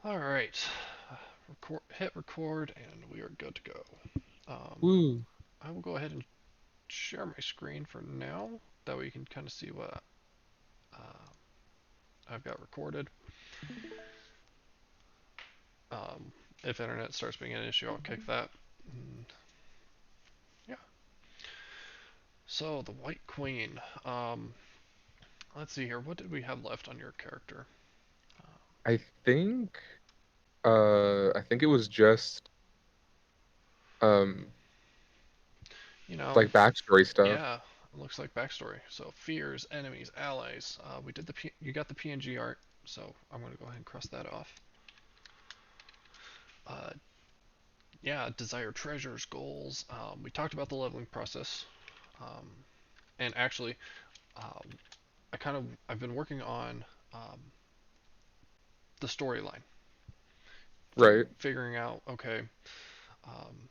All right, hit record, and we are good to go. Um, Woo. I will go ahead and share my screen for now. That way you can kind of see what I've got recorded. Um, if internet starts being an issue, I'll kick that. And yeah. So the White Queen. Let's see here. What did we have left on your character? Uh, I think I think it was just um you know, like backstory stuff. yeah. It looks like backstory. So fears, enemies, allies. We did you got the PNG art, so I'm gonna go ahead and cross that off. Uh, yeah, desire treasures, goals. We talked about the leveling process, um, and actually, um, I've been working on the storyline, Right. figuring out okay, um,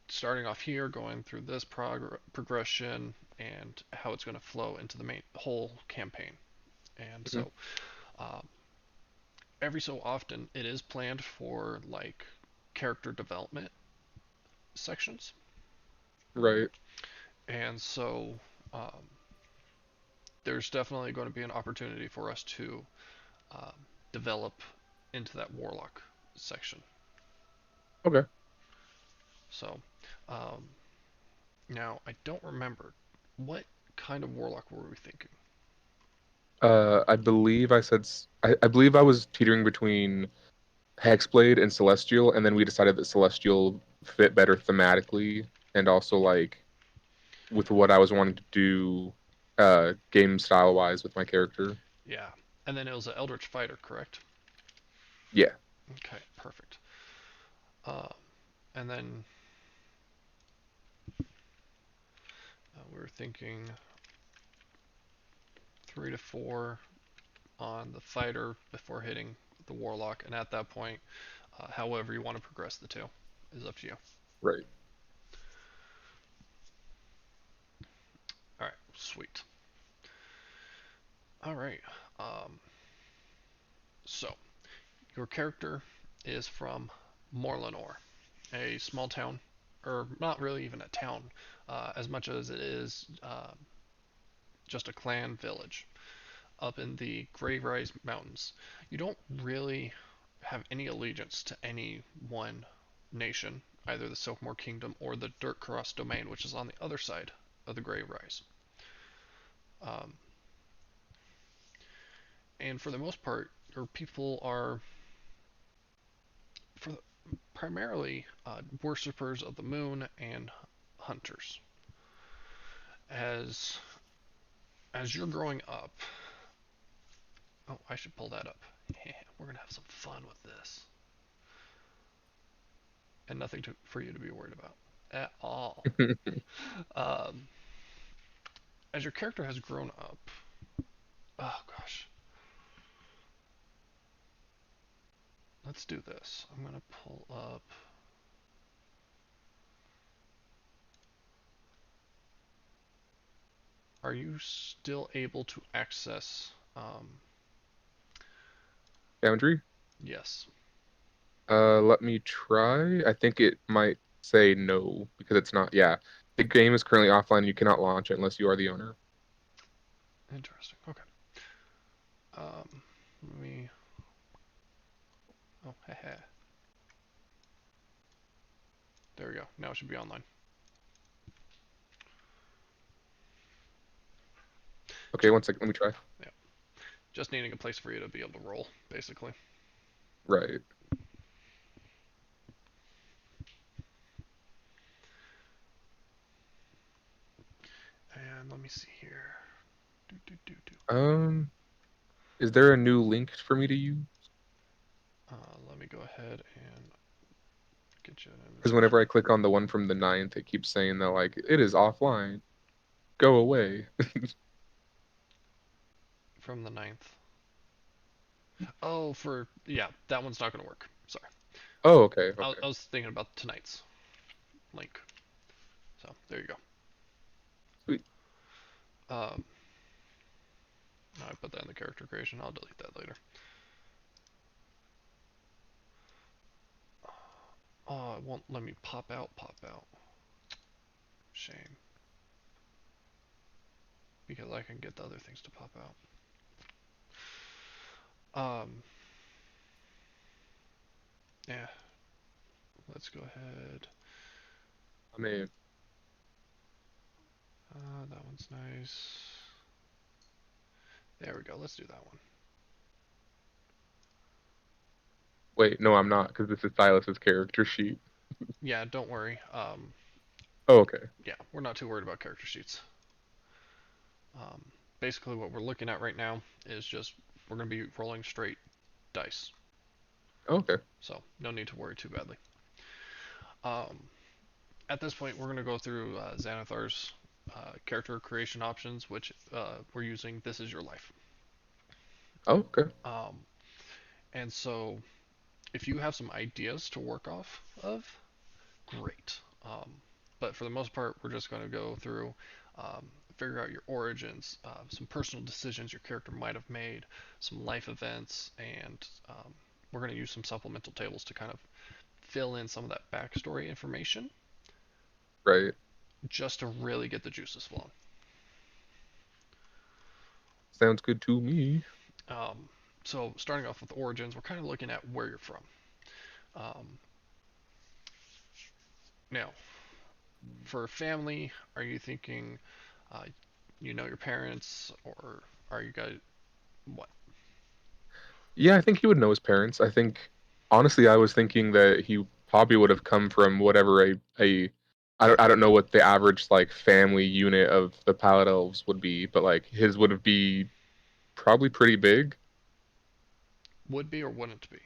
starting off here, going through this progression, and how it's going to flow into the main whole campaign. And Mhm. so, um, every so often, it is planned for like character development sections, Right. and so um, there's definitely going to be an opportunity for us to um, develop into that warlock section. Okay. So um, now I don't remember what kind of warlock were we thinking. I believe I believe I was teetering between Hexblade and Celestial, and then we decided that Celestial fit better thematically and also like with what I was wanting to do game style wise with my character. Yeah, and then it was an Eldritch Fighter, correct? Yeah. Okay, perfect. Um, and then we were thinking 3 to 4 on the fighter before hitting the warlock, and at that point, however you want to progress the two is up to you. Right. All right, sweet. All right. Um, so your character is from Morlanor, a small town, or not really even a town, as much as it is just a clan village up in the Greyrise Mountains. You don't really have any allegiance to any one nation, either the Silkmoor Kingdom or the Dirtcross Domain, which is on the other side of the Greyrise. Um, and for the most part, your people are for primarily worshippers of the moon and hunters. As as you're growing up, oh, I should pull that up. We're gonna have some fun with this, and nothing for you to be worried about at all. Um, as your character has grown up, oh gosh, let's do this. I'm gonna pull up. Are you still able to access? Boundary. Yes. Let me try. I think it might say no because it's not. Yeah, the game is currently offline. You cannot launch it unless you are the owner. Interesting. Okay. Let me. Oh, heh. There we go. Now it should be online. Okay, Just, one second. Let me try. yeah. Just needing a place for you to be able to roll, basically. Right. And let me see here. Do do do do. Um, is there a new link for me to use? Let me go ahead and get you an Because whenever invitation I click on the one from the ninth, it keeps saying that like it is offline. Go away. from the ninth. Oh, for yeah, that one's not gonna work. Sorry. Oh, okay, okay. I was thinking about tonight's link. So there you go. Sweet. Um, I put that in the character creation. I'll delete that later. it won't let me pop out, pop out. Shame. Because I can get the other things to pop out. Um, yeah, let's go ahead. I mean, That one's nice. There we go. Let's do that one. wait, no, I'm not, because this is Silas's character sheet. Yeah, don't worry. Oh, okay. Yeah, we're not too worried about character sheets. Um, Basically, what we're looking at right now is just we're going to be rolling straight dice. Okay. So, no need to worry too badly. Um, at this point, we're going to go through Xanathar's character creation options, which we're using This Is Your Life. Oh, okay. Um, and so, if you have some ideas to work off of, great. But for the most part, we're just going to go through, um, figure out your origins, some personal decisions your character might have made, some life events, and we're going to use some supplemental tables to kind of fill in some of that backstory information Right. just to really get the juices flowing. Sounds good to me. Um, so, starting off with origins, we're kind of looking at where you're from. Um, Now, for family, are you thinking uh, you know your parents, or are you guys what? Yeah, I think he would know his parents. I think, honestly, I was thinking that he probably would have come from whatever I don't know what the average like family unit of the Pallet Elves would be, but like his would be probably pretty big. Would be or wouldn't be?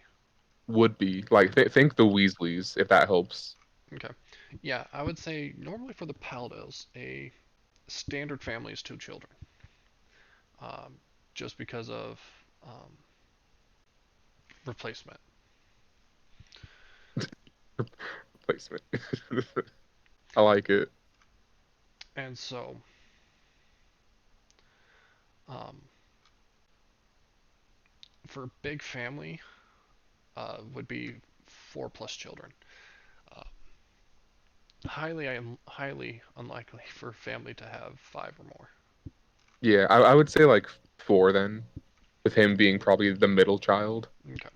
Would be like think the Weasleys if that helps. Okay. Yeah, I would say normally for the Paldos, a standard family is two children. Um, just because of um, replacement. Placement. I like it. And so, um, for big family, would be four plus children. Uh, highly unlikely for family to have five or more. Yeah, I would say like four then, with him being probably the middle child. Okay.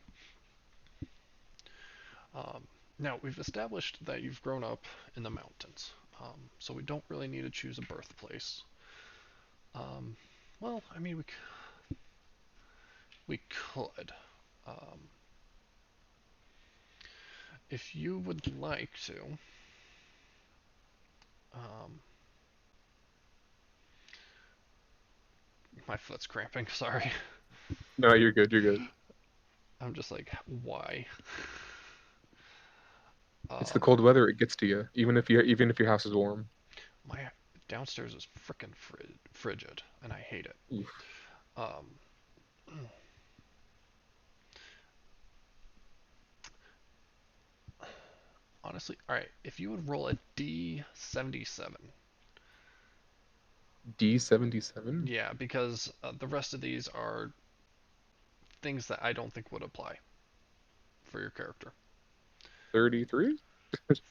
Now we've established that you've grown up in the mountains, so we don't really need to choose a birthplace. Um, well, I mean, we could. Um, if you would like to. Um, my foot's cramping. Sorry. No, you're good. You're good. I'm just like, why? It's the Um, cold weather. It gets to you, even if your house is warm. my downstairs is freaking frigid, and I hate it. Oof. Um, honestly, all right. If you would roll a D77. D77, Yeah, because the rest of these are things that I don't think would apply for your character. 33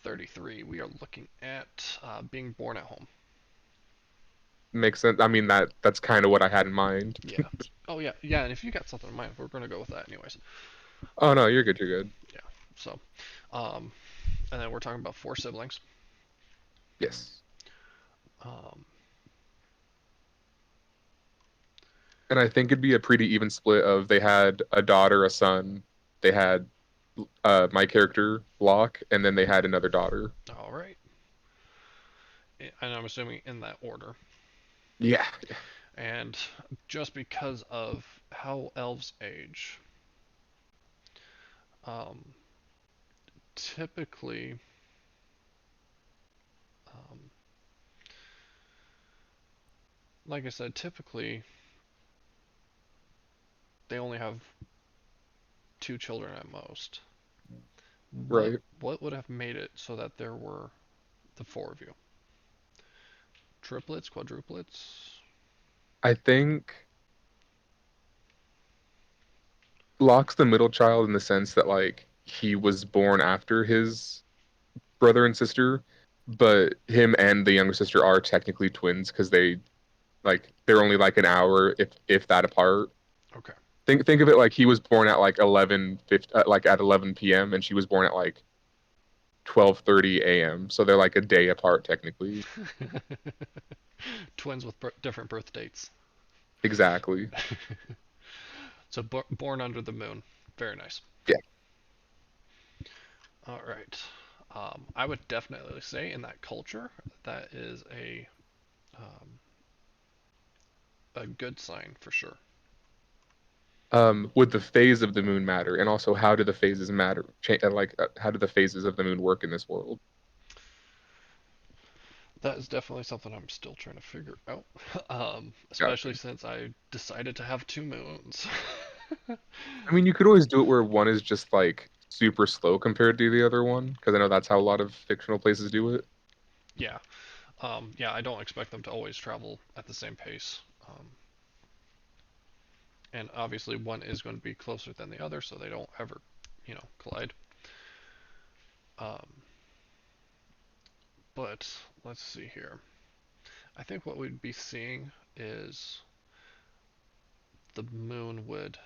33, we are looking at being born at home. makes sense. I mean that's kind of what I had in mind. Yeah. Oh, yeah. Yeah, and if you got something in mind, we're going to go with that anyways. Oh no, you're good. You're good. Yeah. So, um, and then we're talking about four siblings. Yes. Um, And I think it'd be a pretty even split of they had a daughter, a son, they had my character Locke, and then they had another daughter. all right. And I'm assuming in that order. Yeah. And just because of how elves age, um, typically, um, like I said, typically they only have two children at most. What Right. what would have made it so that there were the four of you? Triplets, quadruplets? I think Locke's the middle child in the sense that like he was born after his brother and sister, but him and the younger sister are technically twins because they're only like an hour if that apart. Okay. Think of it like he was born at like 11 p.m. and she was born at like 12:30 a.m. So they're like a day apart technically. Twins with different birth dates. Exactly. So born under the moon. Very nice. Yeah. All right. I would definitely say in that culture that is um, a good sign for sure. Would the phase of the moon matter, and also how do the phases matter? How do the phases of the moon work in this world? That is definitely something I'm still trying to figure out. Gotcha. Especially since I decided to have two moons. I mean, you could always do it where one is just like super slow compared to the other one, because I know that's how a lot of fictional places do it. Yeah. Yeah, I don't expect them to always travel at the same pace. And obviously, one is going to be closer than the other, so they don't ever, collide. Um, but let's see here. I think what we'd be seeing is the moon would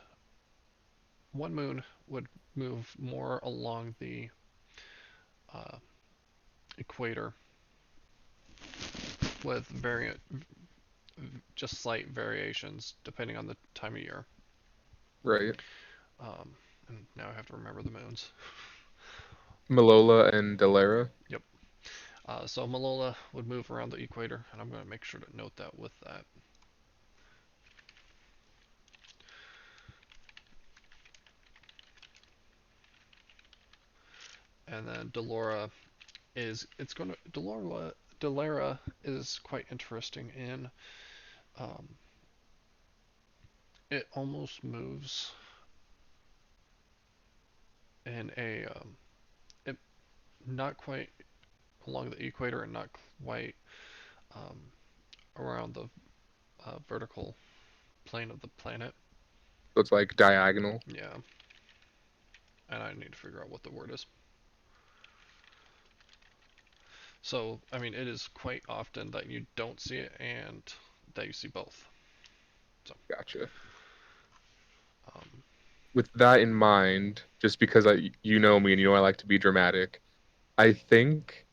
one moon would move more along the uh, equator with variant just slight variations depending on the time of year. Right. Um, and now I have to remember the moons. Malola and Dalera. Yep. So Malola would move around the equator, and I'm going to make sure to note that with that. And then Delora is it's going to Delera is quite interesting in um, it almost moves in a it not quite along the equator and not quite um, around the vertical plane of the planet. So it's like diagonal. Yeah, and I need to figure out what the word is. So, I mean, it is quite often that you don't see it and that you see both. So, Gotcha. um, With that in mind, just because you know me and you know I like to be dramatic, I think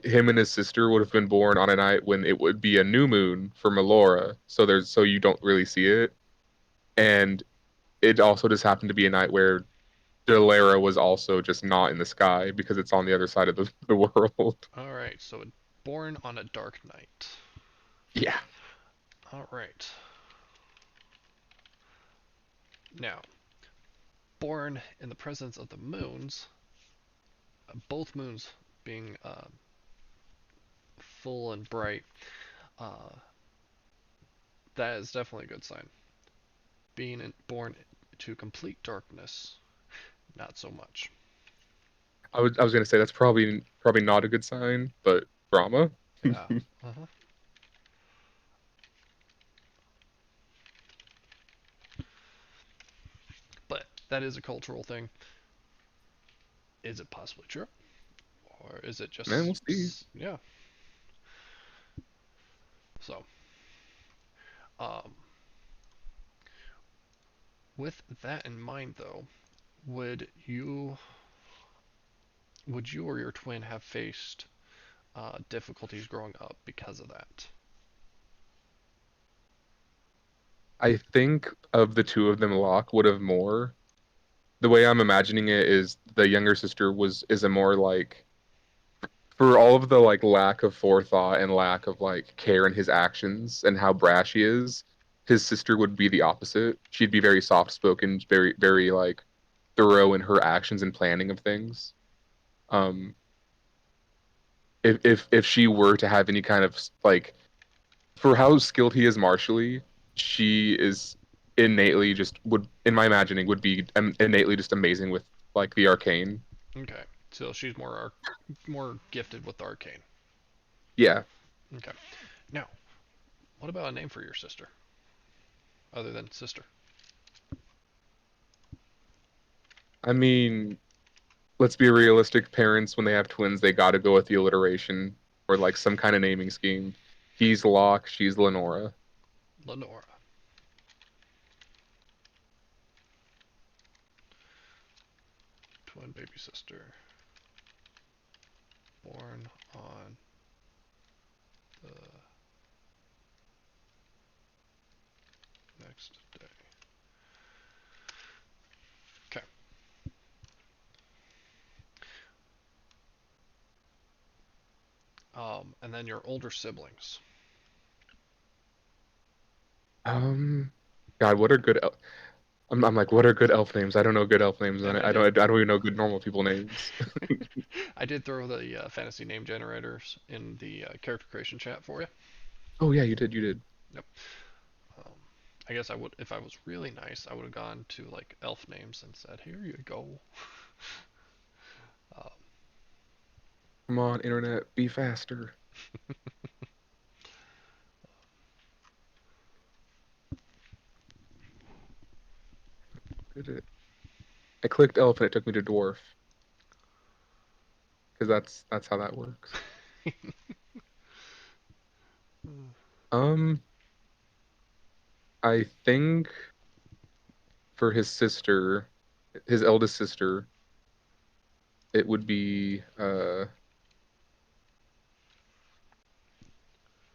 him and his sister would have been born on a night when it would be a new moon for Melora, so you don't really see it, and it also just happened to be a night where Delara was also just not in the sky because it's on the other side of the world. all right. So, born on a dark night. Yeah. All right. Now, born in the presence of the moons, both moons being full and bright, uh, that is definitely a good sign. Born to complete darkness, not so much. I was gonna say that's probably not a good sign, but drama. Yeah. Uh-huh. But that is a cultural thing. Is it possibly true? Or is it Man, just, we'll see. yeah. So, um, with that in mind, though, would you would you or your twin have faced difficulties growing up because of that? I think of the two of them, Locke would have more. The way I'm imagining it is the younger sister is a more like for all of the like lack of forethought and lack of like care in his actions and how brash he is, his sister would be the opposite. She'd be very soft spoken, very like thorough in her actions and planning of things. Um, if she were to have any kind of like for how skilled he is martially, she is innately just would in my imagining would be innately just amazing with like the arcane. Okay, so she's more gifted with the arcane. Yeah, Okay. Now, what about a name for your sister other than sister? I mean let's be realistic. Parents, when they have twins, they got to go with the alliteration or like some kind of naming scheme. He's Locke, she's Lenora. Lenora. Twin baby sister. Born on the next day. Okay. And then your older siblings. Um, God, what are good? I'm like, what are good elf names? I don't know good elf names, And and I I did don't even know good normal people names. I did throw the fantasy name generators in the character creation chat for you. Oh yeah, you did. Yep. Um, I guess I would, if I was really nice, I would have gone to like elf names and said, "Here you go." Um, Come on, internet, be faster. Did it? I clicked elf and it took me to dwarf because that's how that works. Um, I think for his sister, his eldest sister, it would be God,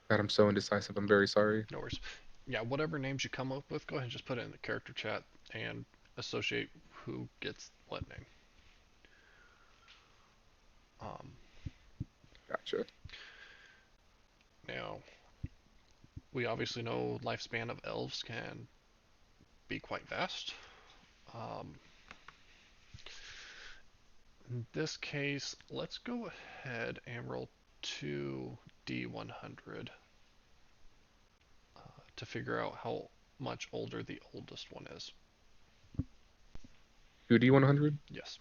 I'm so indecisive. I'm very sorry. no worries. Yeah, whatever names you come up with, go ahead and just put it in the character chat and associate who gets what name. Um, Gotcha. Now, we obviously know lifespan of elves can be quite vast. Um, in this case, let's go ahead and roll 2d100 to figure out how much older the oldest one is. 2D 100. Yes.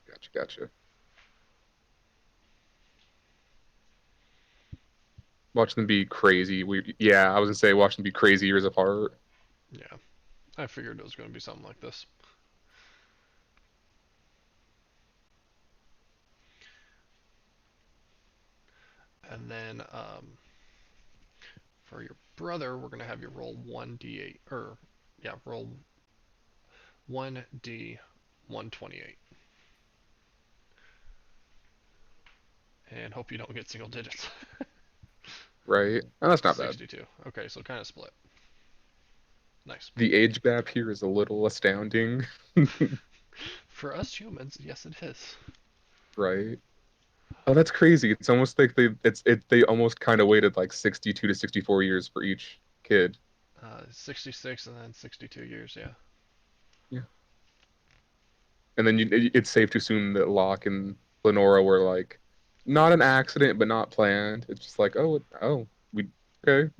Gotcha, gotcha. Watch them be crazy. Yeah, I was gonna say watch them be crazy years apart. Yeah. I figured it was going to be something like this. And then for your brother, we're going to have you roll 1d8, or yeah, roll 1d 128, and hope you don't get single digits. Right? Oh, that's not bad. 62. Okay, so kind of split. Nice. The age gap here is a little astounding, For us humans, yes, it is. right? Oh, that's crazy. It's almost like they almost kind of waited like 62 to 64 years for each kid. 66 and then 62 years, yeah. Yeah. And then it's safe to assume that Locke and Lenora were like not an accident, but not planned. It's just like, oh, we okay.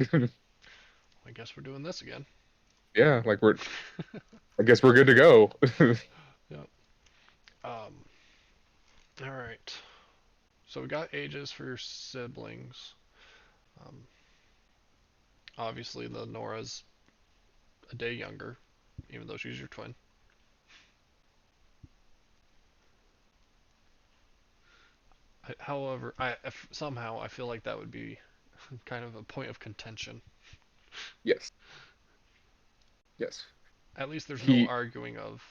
I guess we're doing this again. Yeah, like I guess we're good to go. Yep. All right. So we got ages for your siblings. Um, Obviously, the Nora's a day younger, even though she's your twin. However, somehow I feel like that would be kind of a point of contention. Yes, yes. At least there's no He arguing of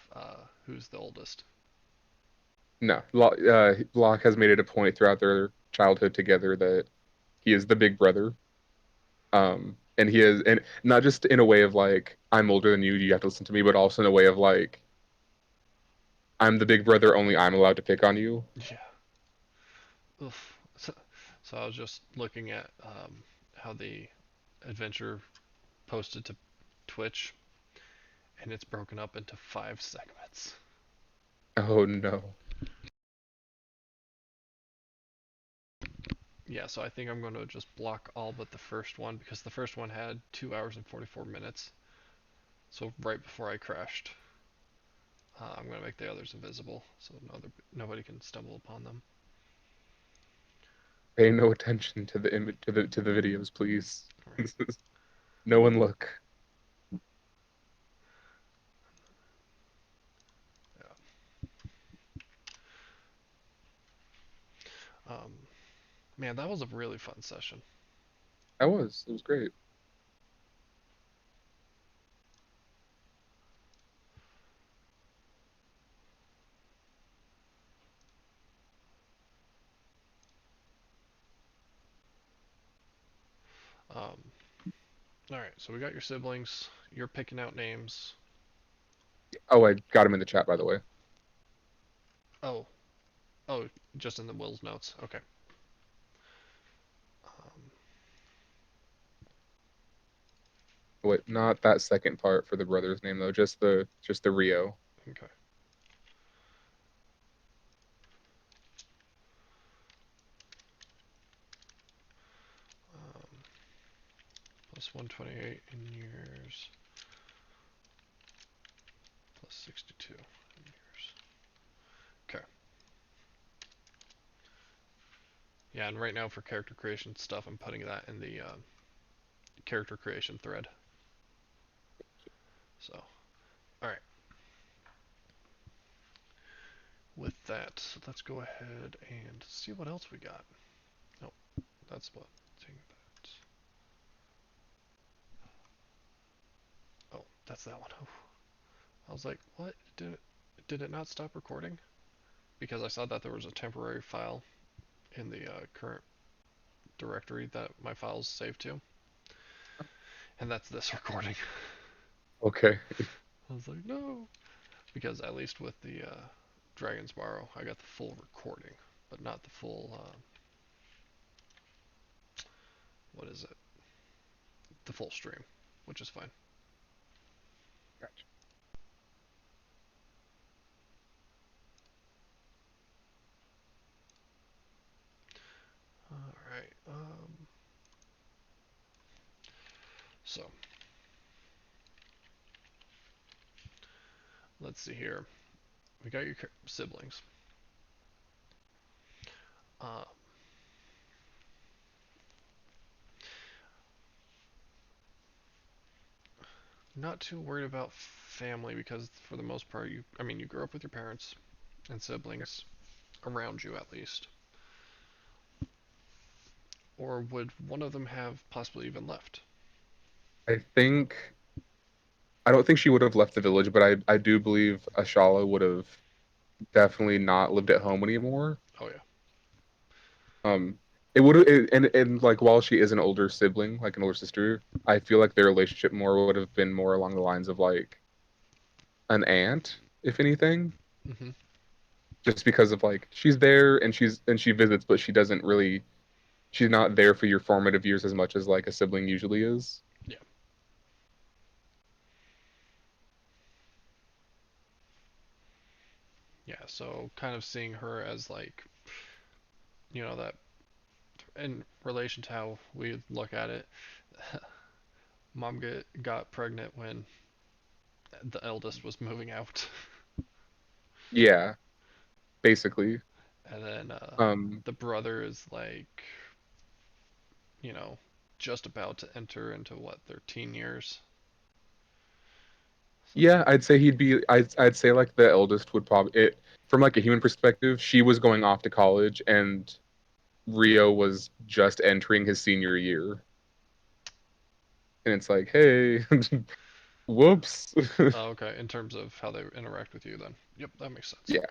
who's the oldest. No, Locke has made it a point throughout their childhood together that he is the big brother. And he is, and not just in a way of like, I'm older than you, you have to listen to me, but also in a way of like, I'm the big brother, only I'm allowed to pick on you. Yeah. Oof. So I was just looking at how the adventure posted to Twitch, and it's broken up into 5 segments. Oh no. Yeah, so I think I'm going to just block all but the first one because the first one had 2 hours and 44 minutes. So right before I crashed, I'm going to make the others invisible so nobody can stumble upon them. Pay no attention to the image to the videos, please. All right. No one look. Yeah. Man, that was a really fun session. I was. It was great. Um, all right, so we got your siblings. You're picking out names. Oh, I got him in the chat, by the way. Oh, oh, just in the Will's notes. Okay. Um, Wait, not that second part for the brother's name though. Just the Rio. okay. Um, plus 128 in years, plus 62 in years. Okay. Yeah, and right now for character creation stuff, I'm putting that in the character creation thread. So, all right. With that, let's go ahead and see what else we got. No, that's what thing that. Oh, that's that one. Oh, I was like, what? Did it not stop recording? Because I saw that there was a temporary file in the current directory that my files saved to, and that's this recording. Okay. I was like, no, because at least with the Dragon's Borrow, I got the full recording, but not the full. What is it? The full stream, which is fine. Gotcha. All right. So let's see here. We got your siblings. Uh, Not too worried about family because for the most part, I mean, you grew up with your parents and siblings around you at least. Or would one of them have possibly even left? I think I don't think she would have left the village, but I do believe Ashala would have definitely not lived at home anymore. Oh yeah. Um, it would have, and like while she is an older sibling, like an older sister, I feel like their relationship more would have been more along the lines of like an aunt, if anything, Hmm. just because of like she's there and she visits, but she doesn't really she's not there for your formative years as much as like a sibling usually is. Yeah. Yeah. So kind of seeing her as like, that in relation to how we look at it, mom got pregnant when the eldest was moving out, Yeah, basically. and then Um, the brother is like, you know, just about to enter into what their teen years. So yeah, I'd say I'd say like the eldest would probably it from like a human perspective, she was going off to college and Rio was just entering his senior year. And it's like, hey, whoops. okay, in terms of how they interact with you, then yep, that makes sense. Yeah.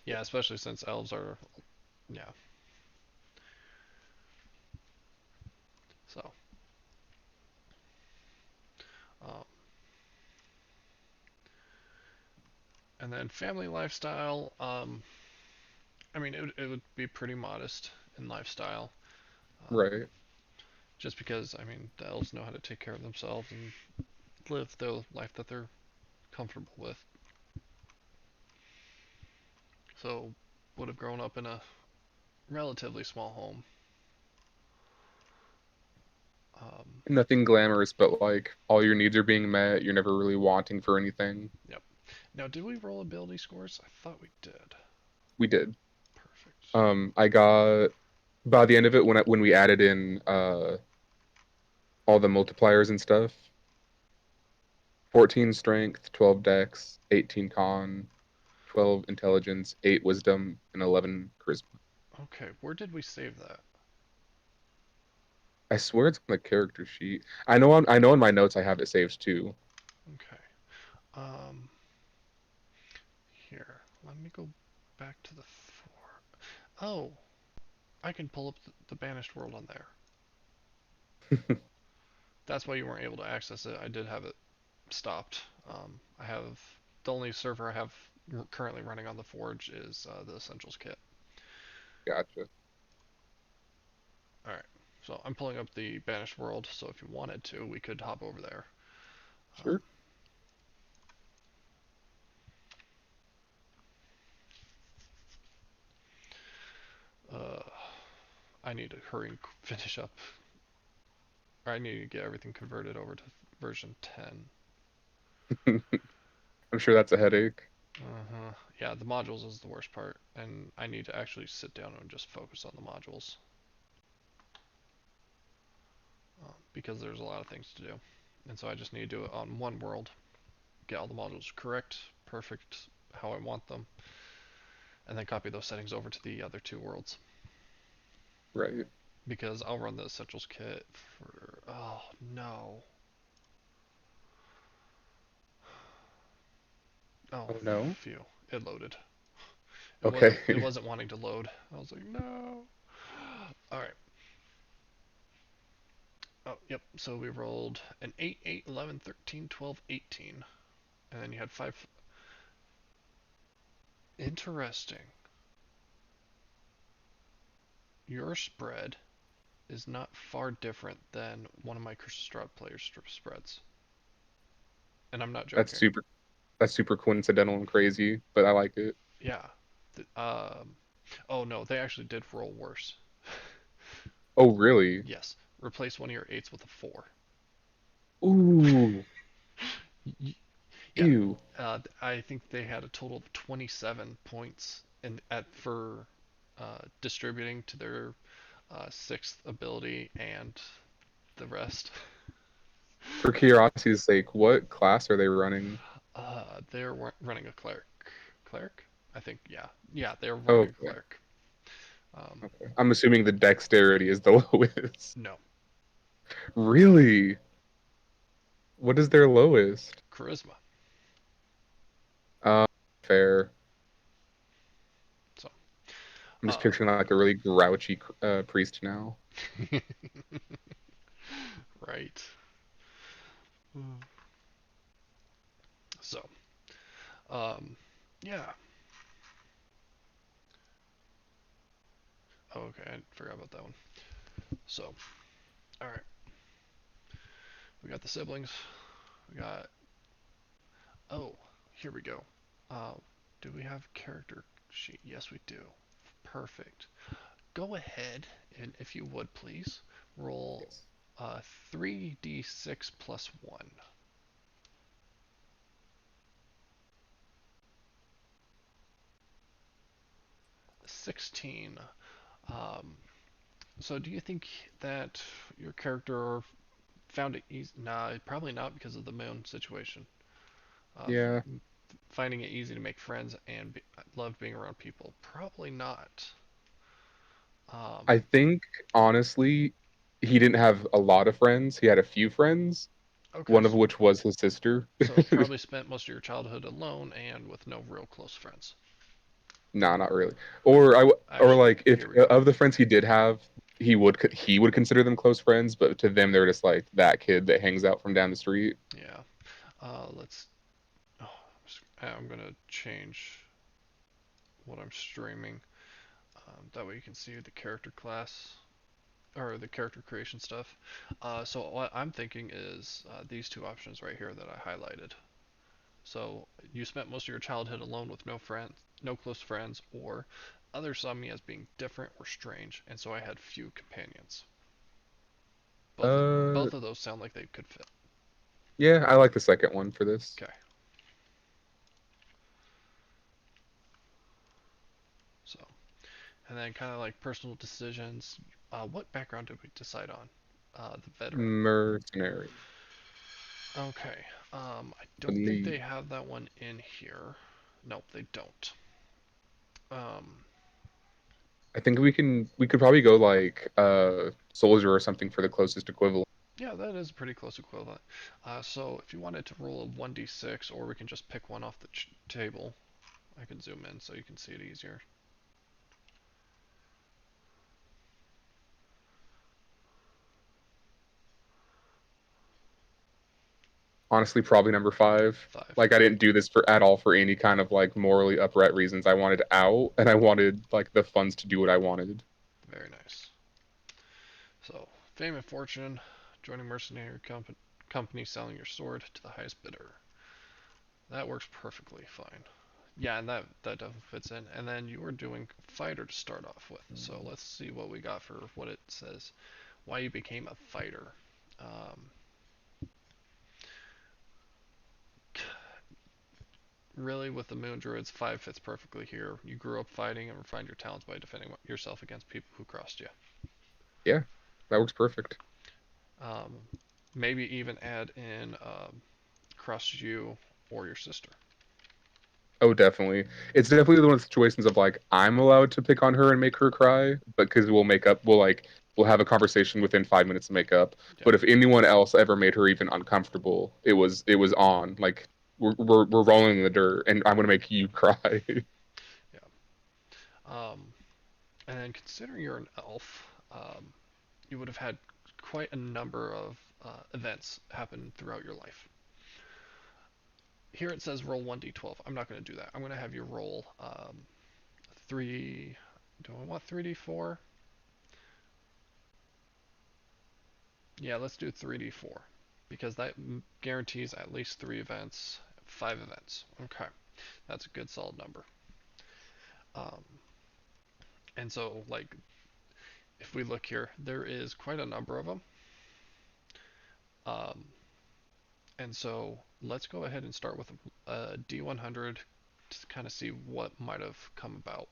Yeah, especially since elves are, yeah. So, um, and then family lifestyle. I mean, it would be pretty modest in lifestyle, um, Right. just because I mean the elves know how to take care of themselves and live the life that they're comfortable with. So, would have grown up in a relatively small home. Um, Nothing glamorous, but like all your needs are being met. You're never really wanting for anything. yep. Now, did we roll ability scores? I thought we did. We did. Perfect. I got by the end of it when we added in all the multipliers and stuff, 14 strength, 12 dex, 18 con, 12 intelligence, 8 wisdom, and 11 charisma. Okay, where did we save that? I swear it's on the character sheet. I know in my notes I have it saved too. Okay. Um, Here, let me go back to the four. Oh, I can pull up the banished world on there. That's why you weren't able to access it. I did have it stopped. I have the only server I have currently running on the Forge is the Essentials kit. Gotcha. All right, so I'm pulling up the banished world. So if you wanted to, we could hop over there. Um, Sure. uh, I need to hurry and finish up. I need to get everything converted over to version 10. I'm sure that's a headache. Uh-huh. Yeah, the modules is the worst part, and I need to actually sit down and just focus on the modules because there's a lot of things to do. And so I just need to do it on one world, get all the modules correct, perfect, how I want them, and then copy those settings over to the other two worlds. Right. Because I'll run the essentials kit for. Oh no. Oh, Oh no. phew. It loaded. It Okay. wasn't. It wasn't wanting to load. I was like, no. All right. Oh, yep. So we rolled an 8, 8, 11, 13, 12, 18. And then you had 5. Interesting. Your spread is not far different than one of my Crystal Strahd players' spreads. And I'm not That's joking. super that's super coincidental and crazy, but I like it. Yeah. Oh no, they actually did roll worse. Oh really? Yes. Replace one of your 8s with a 4. Ooh. Yeah. Ew. I think they had a total of 27 points for distributing to their sixth ability and the rest. For curiosity's sake, what class are they running? They're running a cleric. Cleric? I think, yeah. Yeah, they're running Oh, a okay. cleric. Um, Okay. I'm assuming the dexterity is the lowest. no. Really? What is their lowest? Charisma. Uh, fair. So, I'm just uh, picturing like a really grouchy priest now. right. So, um, yeah. Oh, okay, I forgot about that one. So, alright. We got the siblings. We got. Oh, here we go. Uh, do we have character sheet? Yes, we do. Perfect. Go ahead and, if you would please, roll Yes. 3d6 plus 1. 16. Um, so, do you think that your character found it easy? Nah, probably not because of the moon situation. Uh, Yeah. Finding it easy to make friends and love being around people. Probably not. I Um, think honestly, he didn't have a lot of friends. He had a few friends, okay, one of which was his sister. so probably spent most of your childhood alone and with no real close friends. Nah, not really. Okay, Or actually, like if here we go. of the friends he did have, he would consider them close friends, but to them they're just like that kid that hangs out from down the street. Yeah. Let's. Oh, I'm gonna change what I'm streaming. That way you can see the character class or the character creation stuff. So what I'm thinking is these two options right here that I highlighted. So you spent most of your childhood alone with no friends, no close friends, or others saw me as being different or strange, and so I had few companions. Both of, Uh, both of those sound like they could fit. yeah, I like the second one for this. Okay, so and then kind of like personal decisions. What background did we decide on? The veteran. Mercenary, Okay. I I don't think believe. they have that one in here. Nope, they don't. Um, I think we could probably go like soldier or something for the closest equivalent. Yeah, that is a pretty close equivalent. So if you wanted to roll a 1d6, or we can just pick one off the table, I can zoom in so you can see it easier. Honestly, probably number 5. 5. Like I Okay, didn't do this for at all for any kind of like morally upright reasons. I wanted out and I wanted like the funds to do what I wanted. very nice. So, fame and fortune, joining mercenary company, selling your sword to the highest bidder. That works perfectly fine. Yeah, and that definitely fits in. And then you were doing fighter to start off with. So let's see what we got for what it says. Why you became a fighter. Um, really, with the Moon Druids, 5 fits perfectly here. You grew up fighting and refined your talents by defending yourself against people who crossed you. Yeah, that works perfect. Um, maybe even add in crossed you or your sister. Oh, definitely. It's definitely one of the situations of like I'm allowed to pick on her and make her cry, but because we'll make up, we'll have a conversation within 5 minutes to make up. Yeah, But if anyone else ever made her even uncomfortable, it was on. Like we're rolling in the dirt, and I'm gonna make you cry. yeah. And then considering you're an elf, you would have had quite a number of events happen throughout your life. Here it says roll 1d12. I'm not going to do that. I'm going to have you roll 3. Do I want 3d4? Yeah, let's do 3d4 because that guarantees at least 3 events, 5 events. Okay, that's a good solid number. Um, and so, like, if we look here, there is quite a number of them. Um, and so let's go ahead and start with a D100 to kind of see what might have come about.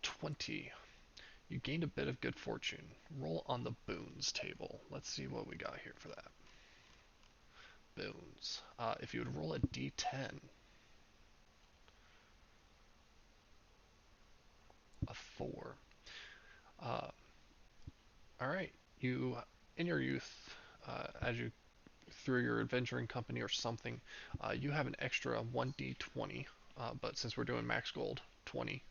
20. You gained a bit of good fortune. Roll on the boons table. Let's see what we got here for that. Boons. If you would roll a D10, a 4. Uh, all right. You, in your youth, as you through your adventuring company or something, you have an extra 1d20. But since we're doing max gold, 20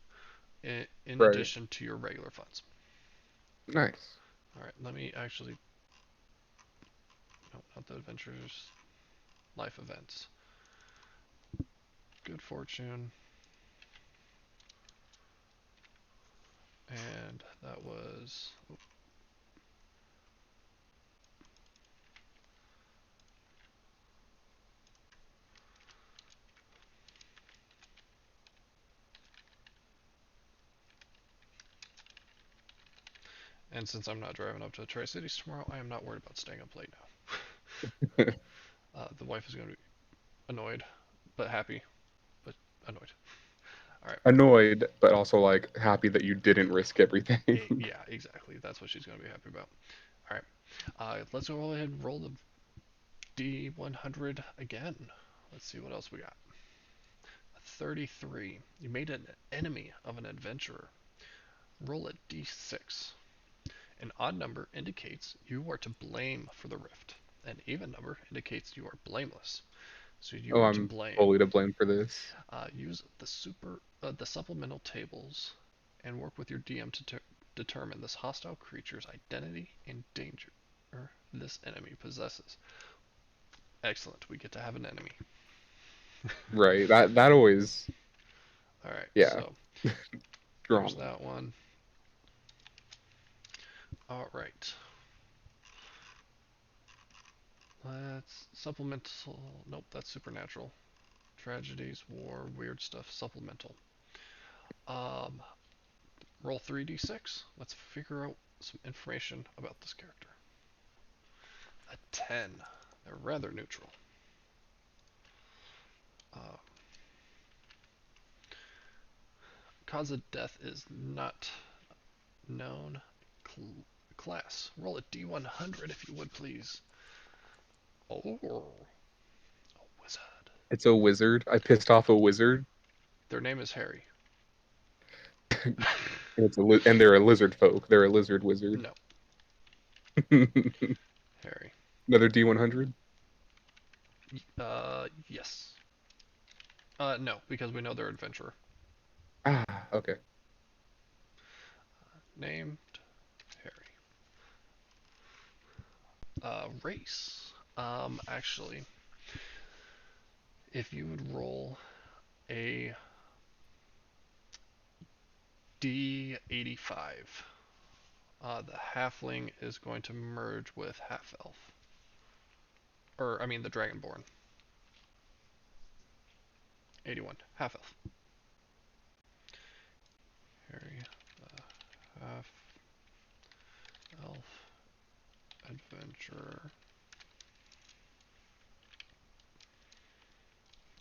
in Right. addition to your regular funds. Nice. All right, let me actually. No, not the adventures. Life events. Good fortune. And that was. And since I'm not driving up to Tri Cities tomorrow, I am not worried about staying up late now. The wife is going to be annoyed, but happy, but annoyed. All right. Annoyed, but also like happy that you didn't risk everything. Yeah, exactly. That's what she's going to be happy about. All right. Let's go ahead and roll the D100 again. Let's see what else we got. 33. You made an enemy of an adventurer. Roll a d6. An odd number indicates you are to blame for the rift. An even number indicates you are blameless. So you Oh, are to I'm blame. fully to blame for this. Use the supplemental tables and work with your DM to determine this hostile creature's identity and danger this enemy possesses. Excellent. We get to have an enemy. Right. That always, All right. yeah, So there's drama. that one. All right. Let's supplemental. Nope, that's supernatural. Tragedies, war, weird stuff. Supplemental. Um, roll 3d6. Let's figure out some information about this character. A 10. They're rather neutral. Uh, cause of death is not known. Cl- class. Roll a d100 if you would, please. Oh, a wizard. It's a wizard. I pissed off a wizard. Their name is Harry. And they're a lizard folk. They're a lizard wizard. No, Harry. Another D100. Yes. No, because we know they're adventurer. Ah, okay. Named Harry. Race. Actually, if you would roll a D85, the halfling is going to merge with half elf. Or, I mean, the dragonborn. 81, half elf. Harry, half elf adventurer.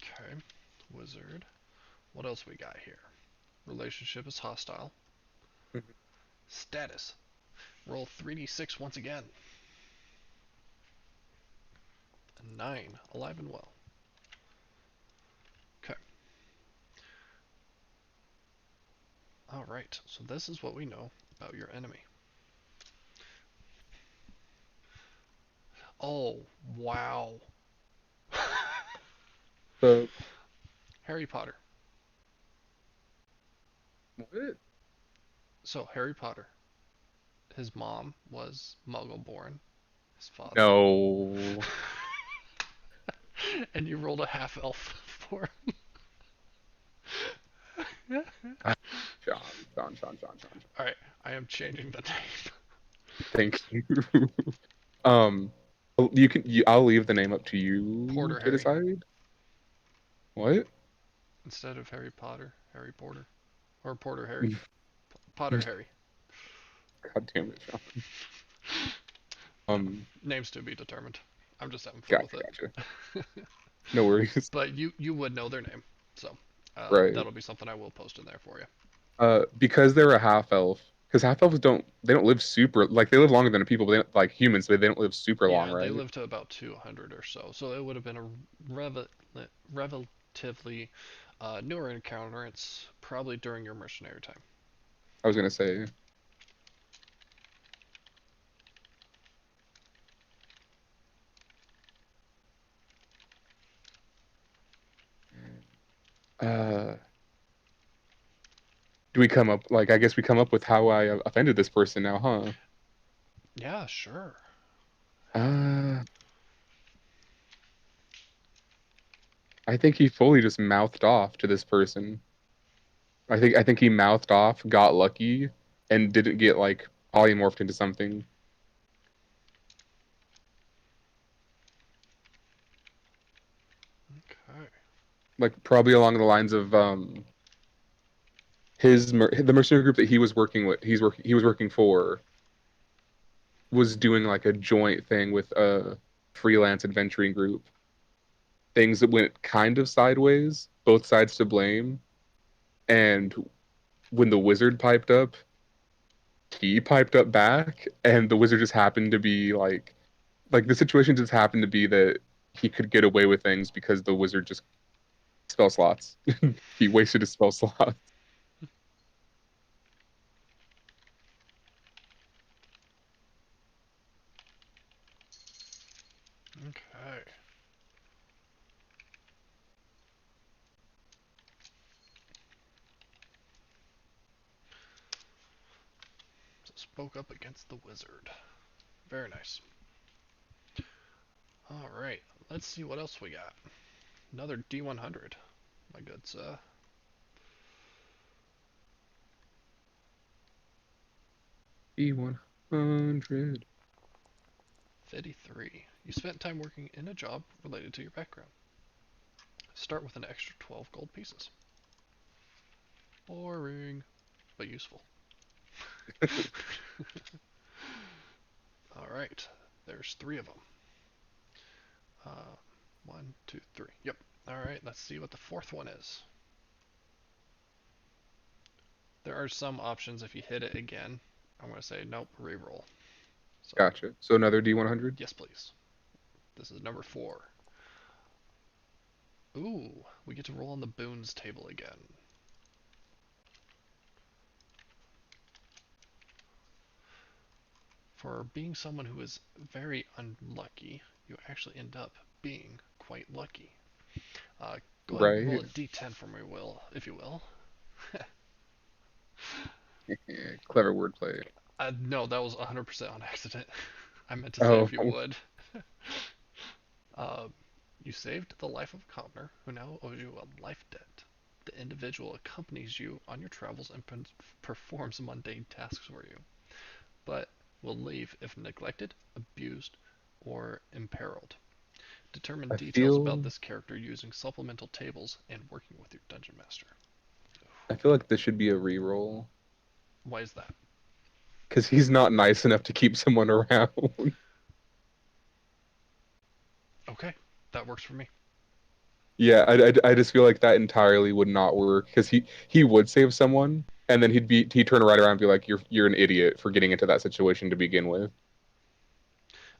Okay, wizard. What else we got here? Relationship is hostile. Mhm. Status. Roll 3d6 once again. A 9. Alive and well. Okay. Alright, so this is what we know about your enemy. Oh, wow. So Harry Potter. what? So, Harry Potter. His mom was Muggle born. His father. No. And you rolled a half elf for him. Ah, John. Alright, I am changing the name. Thank you. Um, you can. I'll leave the name up to you Porter to Harry. decide. What? Instead of Harry Potter, Harry Porter. Or Porter Harry. Potter Harry. God damn it, Sean. No, Um, names to be determined. I'm just having fun with gotcha. it. No worries. But you would know their name, so Right. that'll be something I will post in there for you. Because they're a half elf. Because half elves don't live super like they live longer than people, but they don't, like humans, but they don't live super long, Yeah, they right? live to about 200 or so, so it would have been a relatively newer encounter. It's probably during your mercenary time. I was gonna say. Uh, do we come up like I guess we come up with how I offended this person now, huh? Yeah, sure. Uh, I think he fully just mouthed off to this person. I think he mouthed off, got lucky, and didn't get like polymorphed into something. Okay. Like probably along the lines of the mercenary group that he was working with. He was working for was doing like a joint thing with a freelance adventuring group. Things that went kind of sideways, both sides to blame. And when the wizard piped up, he piped up back, and the wizard just happened to be like the situation just happened to be that he could get away with things because the wizard just spell slots. He wasted his spell slots. Okay. So spoke up against the wizard. Very nice. All right. Let's see what else we got. Another D100. My good sir. E100. 53. You spent time working in a job related to your background. Start with an extra 12 gold pieces. Boring, but useful. All right. There's three of them. Uh, one, two, three. Yep. All right. Let's see what the fourth one is. There are some options if you hit it again. I'm going to say nope, reroll. So, Gotcha. So another D100. yes, please. This is number 4. Ooh, we get to roll on the boons table again. For being someone who is very unlucky, you actually end up being quite lucky. Uh, Go ahead and roll Right? a d10 for me, will, if you will. Clever wordplay. No, that was 100% on accident. I meant to say Oh, if you would. Uh, you saved the life of a commoner who now owes you a life debt. The individual accompanies you on your travels and performs mundane tasks for you, but will leave if neglected, abused, or imperiled. Determine I details about feel this character using supplemental tables and working with your dungeon master. I feel like this should be a reroll Why is that? because he's not nice enough to keep someone around. Okay, that works for me. Yeah, I just feel like that entirely would not work because he would save someone and then he'd turn right around and be like, you're an idiot for getting into that situation to begin with.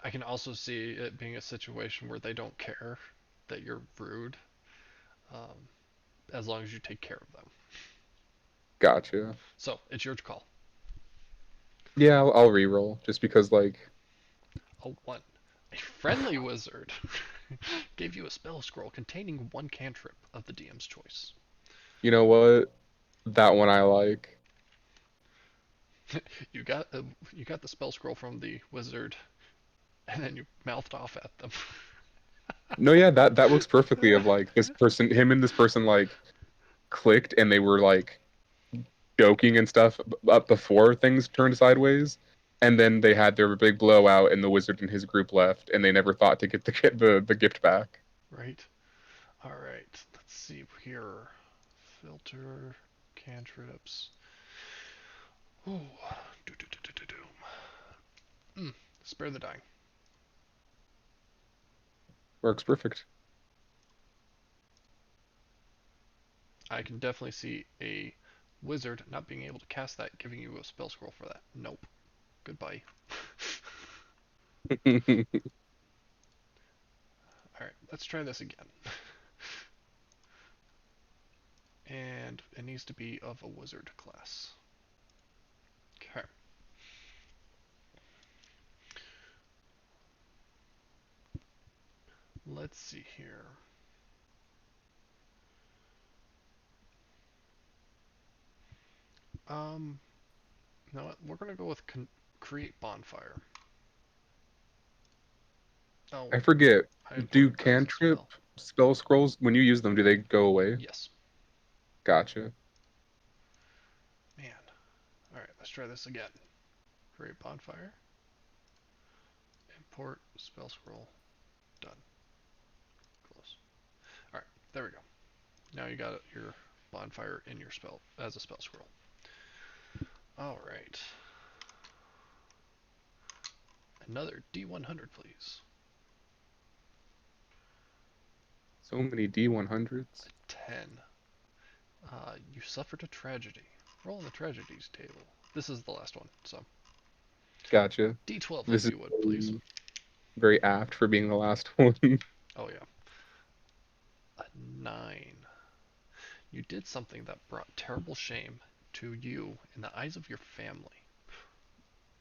I can also see it being a situation where they don't care that you're rude, um, as long as you take care of them. Gotcha. So it's your call. Yeah, I'll reroll just because like A 1. A friendly wizard gave you a spell scroll containing one cantrip of the DM's choice. you know what? That one I like. You got uh, you got the spell scroll from the wizard, and then you mouthed off at them. No, yeah, that works perfectly of like this person him and this person like clicked and they were like joking and stuff up before things turned sideways. And then they had their big blowout, and the wizard and his group left, and they never thought to get the gift back. Right. All right. Let's see here. Filter cantrips. Ooh. Do do do do do do. Spare the dying. Works perfect. I can definitely see a wizard not being able to cast that, giving you a spell scroll for that. Nope. Goodbye. All right. Let's try this again. And it needs to be of a wizard class. Okay. Let's see here. Um, no, we're gonna go with create bonfire. Oh, I forget. I Do unfortunately that was a cantrip spell. spell scrolls when you use them, do they go away? Yes. Gotcha. Man. All right. Let's try this again. Create bonfire. Import spell scroll. Done. Close. All right. There we go. Now you got your bonfire in your spell as a spell scroll. All right. Another D100, please. So many D100s. 10. You suffered a tragedy. Roll on the tragedies table. This is the last one, so Gotcha. D12 This if is you would, please. very apt for being the last one. Oh yeah. A 9. You did something that brought terrible shame to you in the eyes of your family.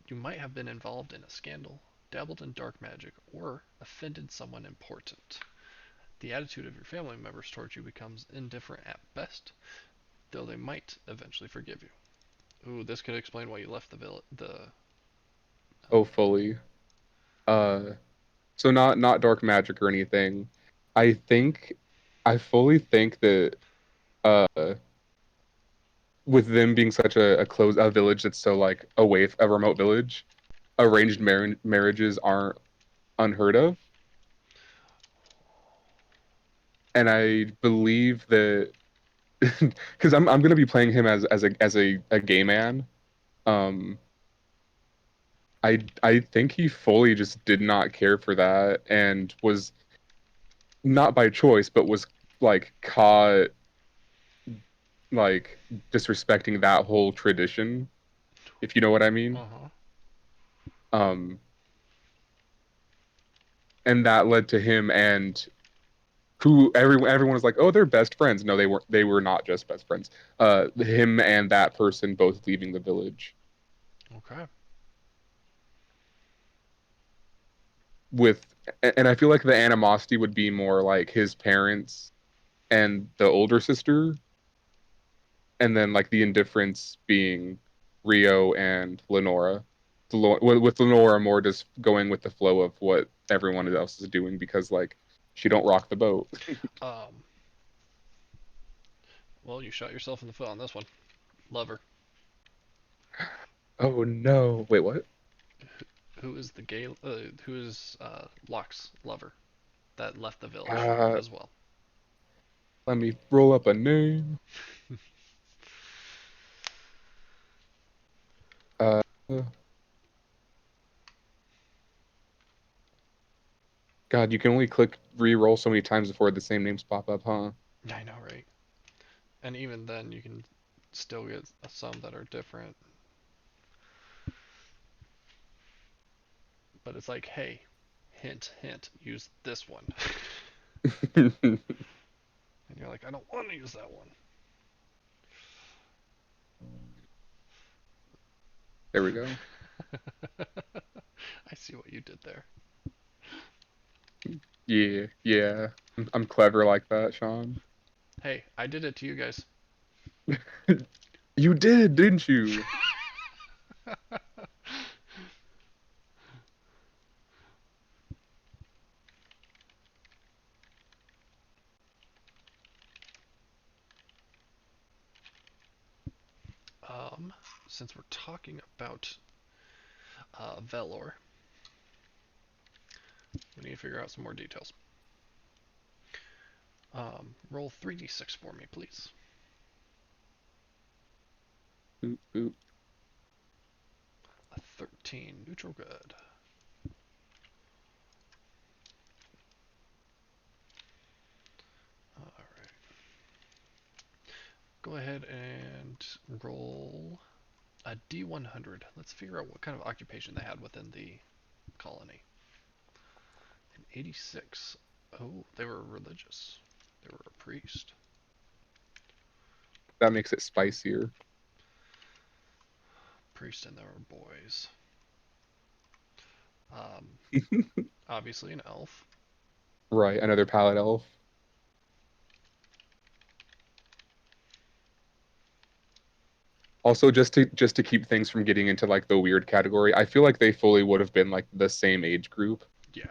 You might have been involved in a scandal, dabbled in dark magic, or offended someone important. The attitude of your family members towards you becomes indifferent at best, though they might eventually forgive you. Ooh, this could explain why you left the Oh, fully. Uh, so not dark magic or anything. I think I fully think that uh with them being such a close a village that's so like away a remote village, arranged marriages aren't unheard of. And I believe that because I'm gonna be playing him as a gay man. Um, I think he fully just did not care for that and was not by choice, but was like caught like disrespecting that whole tradition, if you know what I mean. uh-huh. Um, and that led to him and who everyone was like, oh, they're best friends. No, they weren't. They were not just best friends. Him and that person both leaving the village. Okay. with, and I feel like the animosity would be more like his parents and the older sister, and then like the indifference being Rio and Lenora. With Lenora more just going with the flow of what everyone else is doing because like she don't rock the boat. Um, well, you shot yourself in the foot on this one. Lover, Oh no! Wait, what? who is the gay, who is Locke's lover that left the village Uh, as well. Let me roll up a name. Uh, God, you can only click re-roll so many times before the same names pop up, huh? I know, right? And even then, you can still get some that are different. But it's like, hey, hint, hint, use this one. And you're like, I don't want to use that one. There we go. I see what you did there. Yeah, yeah. I'm clever like that, Sean. Hey, I did it to you guys. You did, didn't you? Um, since we're talking about Velor, we need to figure out some more details. Roll 3d6 for me, please. Oop, oop. A 13, neutral good. Alright. Go ahead and roll a d100. Let's figure out what kind of occupation they had within the colony. An 86. Oh, they were religious. They were a priest. That makes it spicier. Priest and their boys. Um, obviously an elf. Right, another palette elf. Also, just to keep things from getting into like the weird category, I feel like they fully would have been like the same age group. Yeah,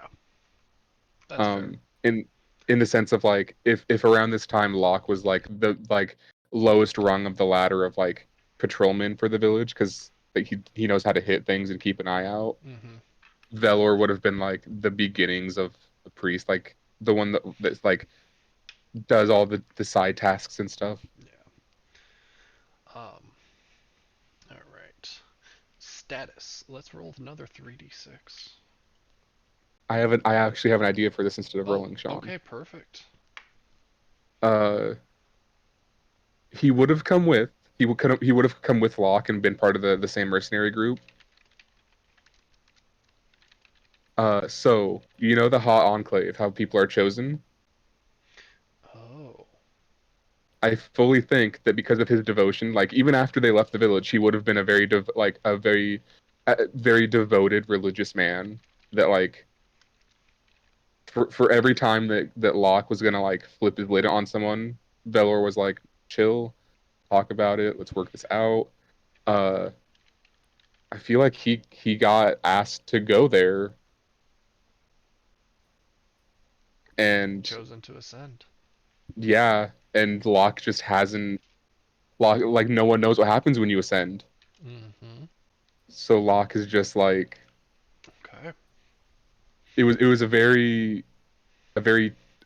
that's fair. Um, in the sense of like if around this time Locke was like the like lowest rung of the ladder of like patrolman for the village because like, he knows how to hit things and keep an eye out. Mm-hmm. Velor would have been like the beginnings of the priest, like the one that's like does all the side tasks and stuff. Yeah. All right. Status. Let's roll another 3d6. I actually have an idea for this instead of Oh, rolling, Sean. okay, perfect. Uh, he would have come with he would have come with Locke and been part of the same mercenary group. So you know the Hot Enclave, how people are chosen. Oh. I fully think that because of his devotion, like even after they left the village, he would have been a very very devoted religious man. That like for every time that Locke was gonna like flip his lid on someone, Velor was like, "Chill, talk about it, let's work this out." Uh, I feel like he got asked to go there, and Chosen to ascend. yeah, and Locke just hasn't. Locke like no one knows what happens when you ascend. Mm-hmm. So Locke is just like Okay. it was a very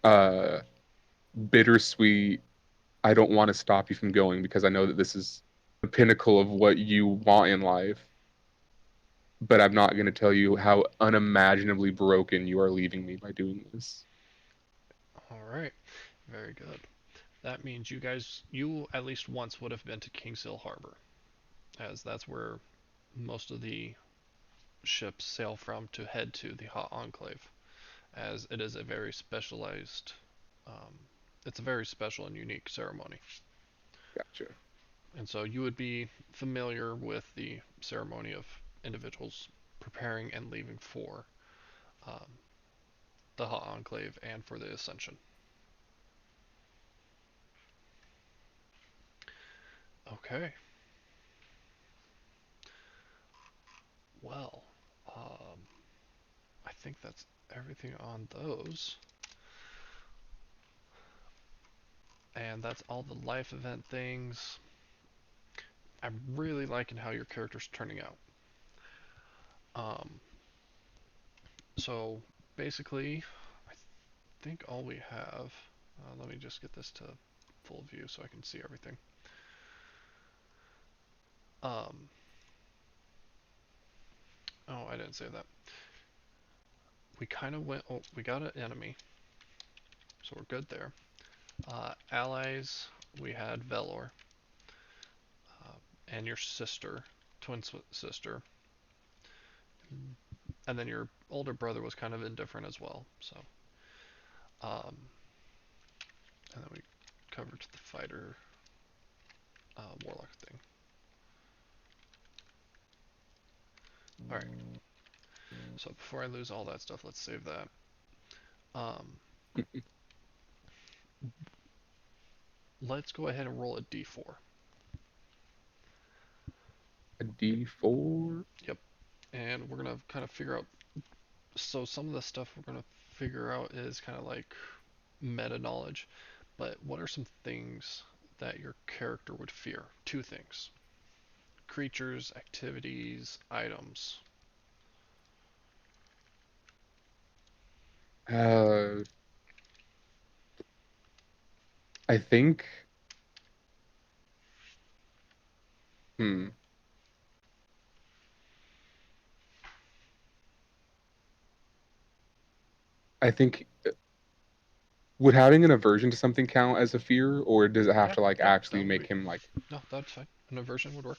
uh bittersweet. I don't want to stop you from going because I know that this is the pinnacle of what you want in life, but I'm not going to tell you how unimaginably broken you are leaving me by doing this. All right. Very good. That means you at least once would have been to Kingshill Harbor, as that's where most of the ships sail from to head to the Hot Enclave, as it is a very specialized, um, it's a very special and unique ceremony. Gotcha. And so you would be familiar with the ceremony of individuals preparing and leaving for. the Hot Enclave and for the Ascension. Okay, well, I think that's everything on those. And that's all the life event things. I'm really liking how your character's turning out. Um, so basically, I think all we have. Let me just get this to full view so I can see everything. Um, oh, I didn't say that. We kind of went. Oh, we got an enemy, so we're good there. Allies, we had Velor and your sister, twin sister, and then your older brother was kind of indifferent as well. So, um, and then we covered the fighter warlock thing. All right. So before I lose all that stuff, let's save that. Um, let's go ahead and roll a d4. A D4. Yep. And we're gonna kind of figure out. So some of the stuff we're gonna figure out is kind of like meta knowledge. But what are some things that your character would fear? Two things: creatures, activities, items. Uh, I think. Hmm. I think would having an aversion to something count as a fear, or does it have Yeah, to like yeah, that actually would be. make him like? No, that's fine. An aversion would work.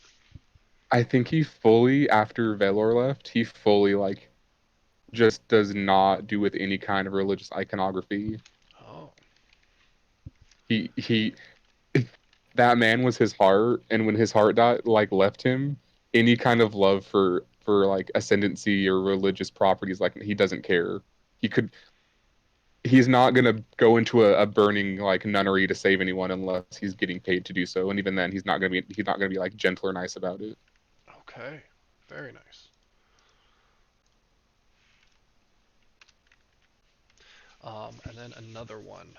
I think he fully after Velor left, he fully like just does not do with any kind of religious iconography. Oh, He that man was his heart, and when his heart died, like left him, any kind of love for like ascendancy or religious properties, like he doesn't care. He could he's not gonna go into a burning like nunnery to save anyone unless he's getting paid to do so, and even then he's not gonna be like gentle or nice about it. okay. Very nice. And then another one.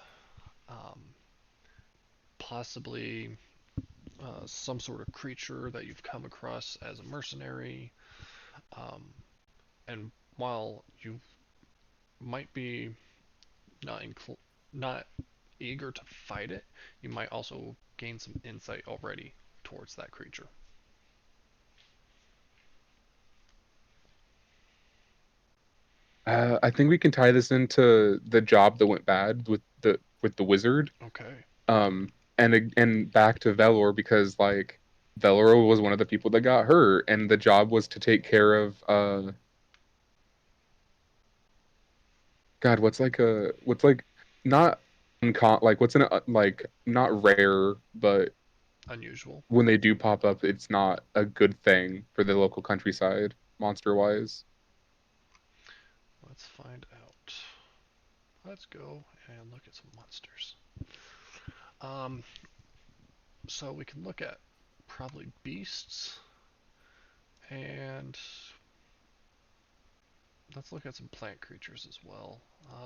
Um, possibly some sort of creature that you've come across as a mercenary. Um, and while you might be not not eager to fight it, you might also gain some insight already towards that creature. I think we can tie this into the job that went bad with the wizard. Okay. And back to Velor because like Velor was one of the people that got hurt, and the job was to take care of God, what's like not like what's an like not rare, but Unusual. when they do pop up, it's not a good thing for the local countryside, monster wise. Let's find out. Let's go and look at some monsters. Um, so we can look at probably beasts, and let's look at some plant creatures as well.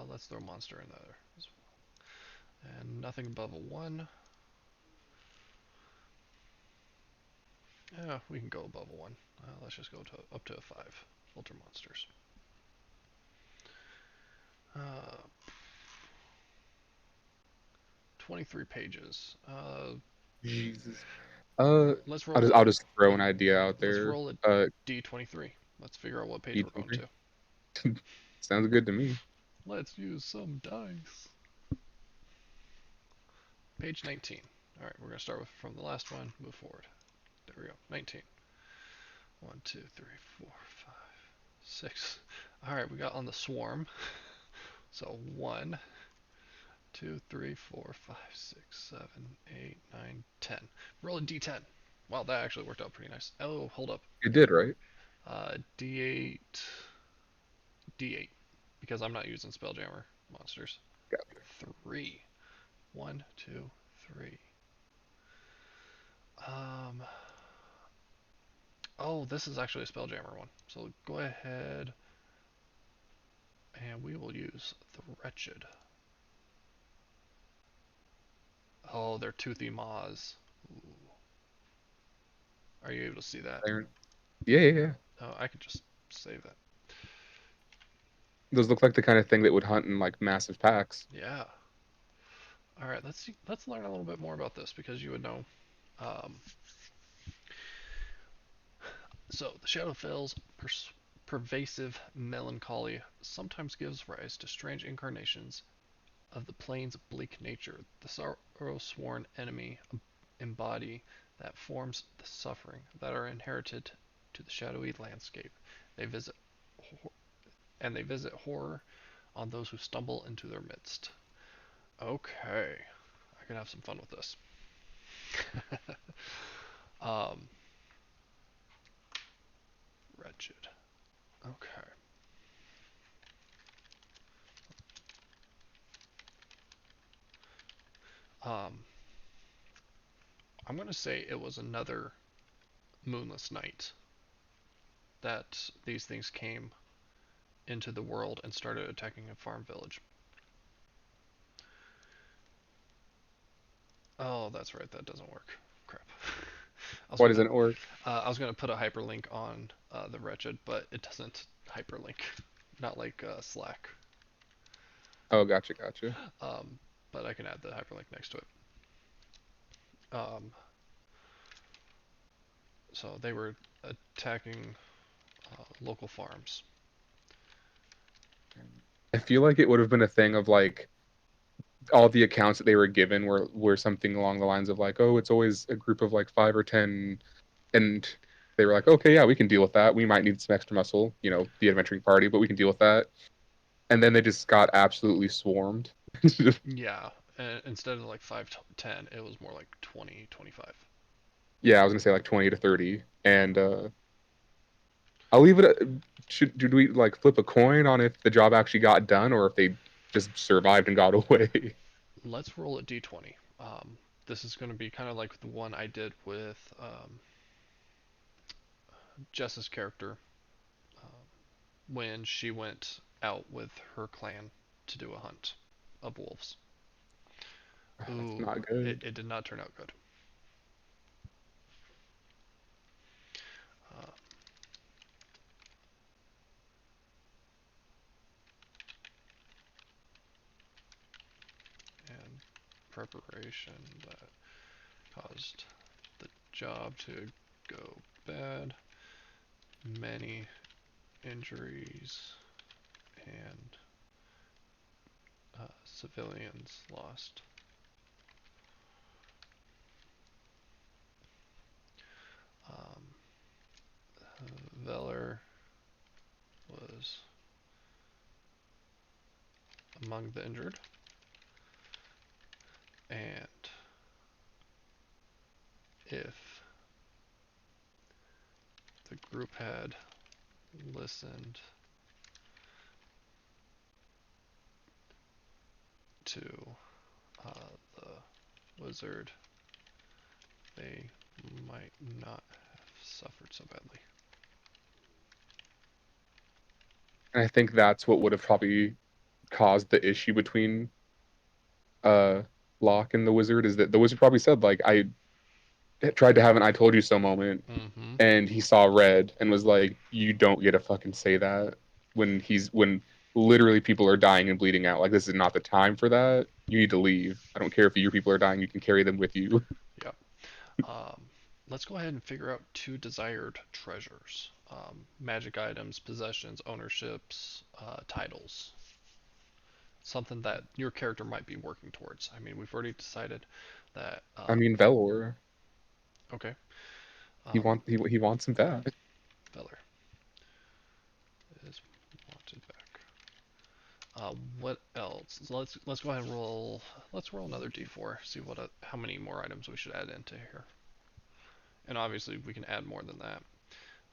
Let's throw monster in there as well. And nothing above a 1. Yeah, we can go above a 1. Let's just go to up to a 5. Filter monsters. Uh, 23 pages. Jesus. Let's I'll roll a just throw an idea out let's there. roll a D23. Let's figure out what page we're going D23. to. Sounds good to me. Let's use some dice. Page 19. All right, we're going to start with from the last one, move forward. There we go. 19. 1, 2, 3, 4, 5, 6. All right, we got on the swarm. So 1, 2, 3, 4, 5, 6, 7, 8, 9, 10. Roll a d10. Wow, that actually worked out pretty nice. Oh, hold up. It did, right? D8, D8. because I'm not using Spelljammer monsters. Got Three. One, two, three. Um. Oh, this is actually a Spelljammer one. So go ahead and we will use the Wretched. Oh, they're toothy maws. Ooh. Are you able to see that? you. Yeah, yeah, yeah. Oh, I could just save that. Those look like the kind of thing that would hunt in like massive packs. Yeah. All right. Let's see. Let's learn a little bit more about this because you would know. Um, so the Shadowfell's pervasive melancholy sometimes gives rise to strange incarnations of the plane's bleak nature. The sorrow-sworn enemy embody that forms the suffering that are inherited to the shadowy landscape. They visit they visit horror on those who stumble into their midst. Okay, I can have some fun with this. um, Wretched. Okay. Um, I'm gonna say it was another moonless night that these things came into the world and started attacking a farm village. Oh, that's right. That doesn't work. Crap. I was Why gonna doesn't it work? I was gonna put a hyperlink on the Wretched, but it doesn't hyperlink. Not like Slack. Oh, gotcha, gotcha. Um, but I can add the hyperlink next to it. Um, so they were attacking local farms. I feel like it would have been a thing of like all the accounts that they were given were something along the lines of like, oh, it's always a group of like 5 or 10, and they were like, okay, yeah, we can deal with that. We might need some extra muscle, the adventuring party, but we can deal with that. And then they just got absolutely swarmed. Yeah, instead of like 5 to 10, it was more like 20, 25. Yeah, I was gonna say like 20 to 30, and I'll leave it. Did we like flip a coin on if the job actually got done or if they just survived and got away? Let's roll a d20. This is going to be kind of like the one I did with Jess's character when she went out with her clan to do a hunt of wolves. That's Ooh, not it, good. it did not turn out good. Uh, and preparation that caused the job to go bad. Many injuries and civilians lost. Um, Veller was among the injured, and if the group had listened to the wizard, they might not have suffered so badly. And I think that's what would have probably caused the issue between uh Locke and the wizard is that the wizard probably said like I tried to have an I told you so moment Mm-hmm. and he saw red and was like you don't get to fucking say that when literally people are dying and bleeding out. Like this is not the time for that. You need to leave. I don't care if your people are dying, you can carry them with you. Yep. Um, let's go ahead and figure out two desired treasures. Magic items, possessions, ownerships, titles. Something that your character might be working towards. I mean, we've already decided that. I mean Velor, Okay. he Um, want he wants him back. Veller is wanted back. What else? So let's go ahead and roll. Let's roll another d4. See what how many more items we should add into here. And obviously we can add more than that.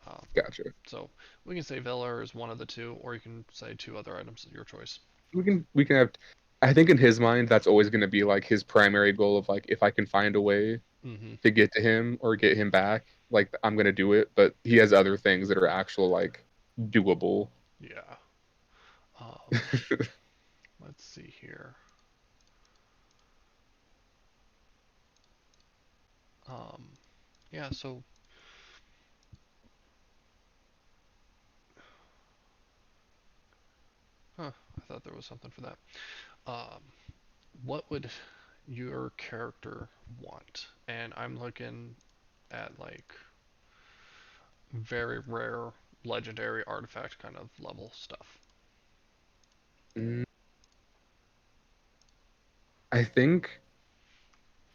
Um, Gotcha. so we can say Velar is one of the two, or you can say two other items at your choice. We can have. I think in his mind, that's always going to be like his primary goal of like if I can find a way Mm-hmm. to get to him or get him back, like I'm going to do it. But he has other things that are actual like doable. Yeah. Um, let's see here. Um, yeah. So, I thought there was something for that. Um, what would your character want? And I'm looking at like very rare, legendary artifact kind of level stuff. Mm, I think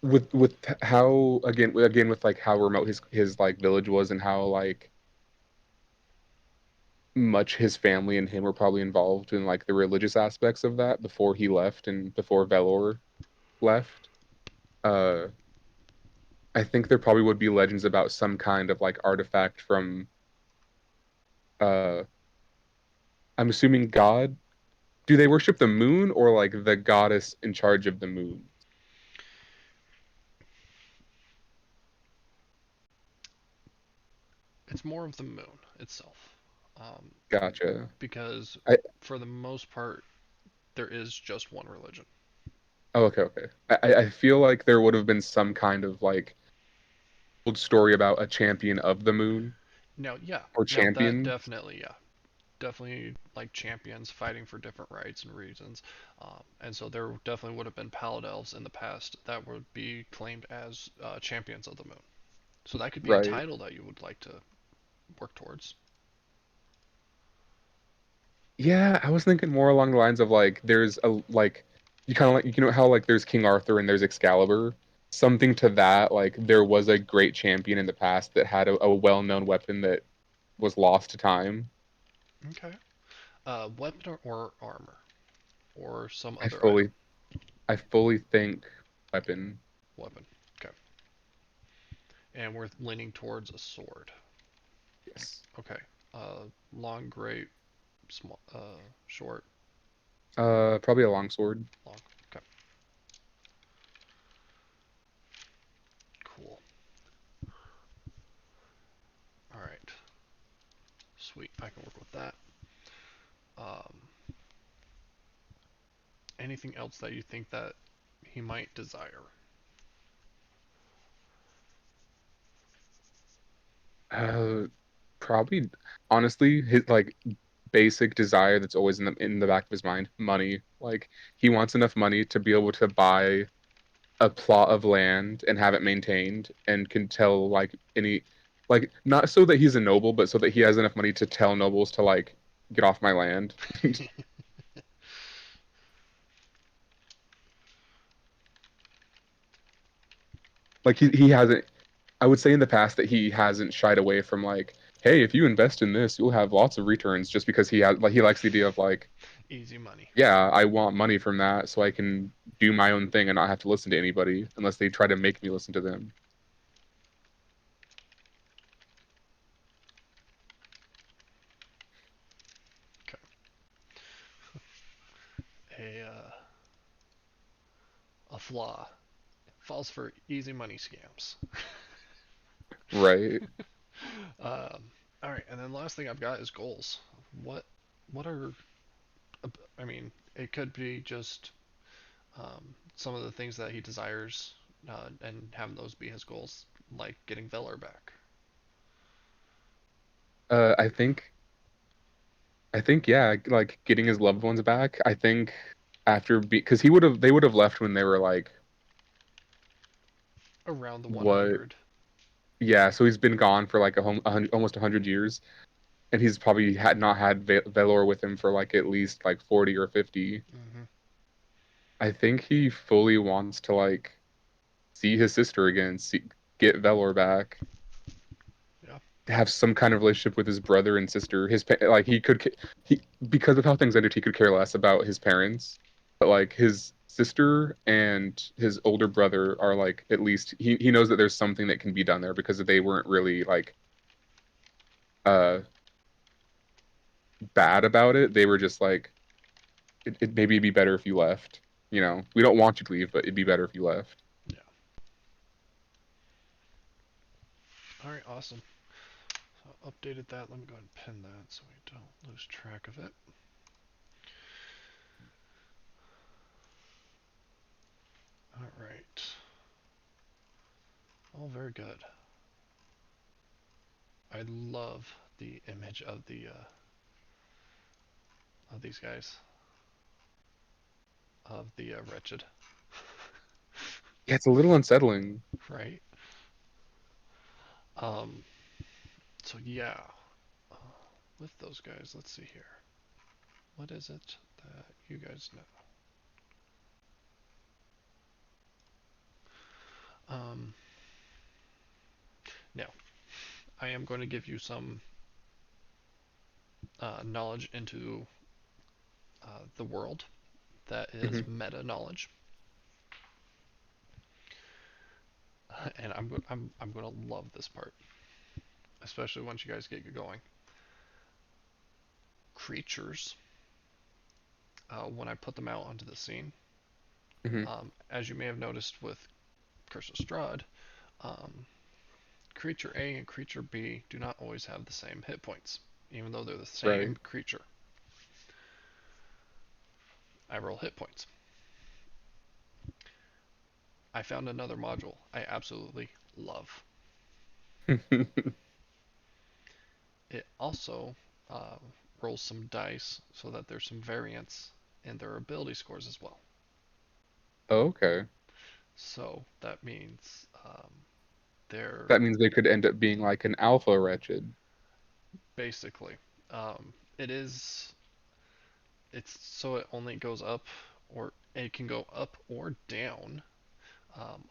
with how again with like how remote his like village was and how like much his family and him were probably involved in like the religious aspects of that before he left and before Velor left. Uh, I think there probably would be legends about some kind of like artifact from uh I'm assuming God. Do they worship the moon or like the goddess in charge of the moon? It's more of the moon itself, um, Gotcha. because I for the most part, there is just one religion. oh, okay, okay. I feel like there would have been some kind of like old story about a champion of the moon Now, yeah, or now that champion. definitely, yeah, definitely like champions fighting for different rights and reasons, and so there definitely would have been palette elves in the past that would be claimed as champions of the moon. So that could be a Right. title that you would like to work towards. Yeah, I was thinking more along the lines of like there's a like you kind of like you know how like there's King Arthur and there's Excalibur, something to that like there was a great champion in the past that had a well-known weapon that was lost to time. Okay. Weapon or armor or some I other item. fully I fully think weapon. Weapon. Okay. And we're leaning towards a sword. Yes. Okay. Long, great, small, short, Probably a longsword. long. Okay. Cool. All right. Sweet. I can work with that. Um, anything else that you think that he might desire? Uh, Probably honestly his like basic desire that's always in the back of his mind, money. Like he wants enough money to be able to buy a plot of land and have it maintained and can tell like any like not so that he's a noble, but so that he has enough money to tell nobles to like get off my land. Like he hasn't I would say in the past that he hasn't shied away from like, hey, if you invest in this, you'll have lots of returns just because he likes the idea of like, Easy money. yeah, I want money from that so I can do my own thing and not have to listen to anybody unless they try to make me listen to them. Okay. A flaw. Falls for easy money scams. Right. All right, and then last thing I've got is goals. What what are I mean, it could be just some of the things that he desires, and having those be his goals, like getting Velar back. Uh, I think I think yeah, like getting his loved ones back. I think after because they would have left when they were like Around the what? 100. Yeah, so he's been gone for like almost 100 years, and he's probably had not had Velor with him for like at least like 40 or 50. Hmm. I think he fully wants to like see his sister again, get Velor back, Yeah. have some kind of relationship with his brother and sister. Like he because of how things ended, he could care less about his parents, but like his sister and his older brother are like at least he knows that there's something that can be done there because they weren't really like uh bad about it. They were just like, it maybe it'd be better if you left. You know, we don't want you to leave, but it'd be better if you left. Yeah. All right, awesome. So I updated that. Let me go ahead and pin that so we don't lose track of it. All right. All very good. I love the image of these guys, of the wretched, Yeah, it's a little unsettling. right? Um, so yeah, uh, with those guys, let's see here. What is it that you guys know? Um, Now, I am going to give you some knowledge into the world that is Hmm. meta knowledge, and I'm going to love this part, especially once you guys get going. Creatures, when I put them out onto the scene, Hmm. as you may have noticed with Curse of Strahd, um, creature A and creature B do not always have the same hit points, even though they're the same Right. creature. I roll hit points. I found another module I absolutely love. It also uh, rolls some dice so that there's some variance in their ability scores as well. Okay. So that means they're That means they could end up being like an alpha wretched. basically it is it's so it only goes up, or it can go up or down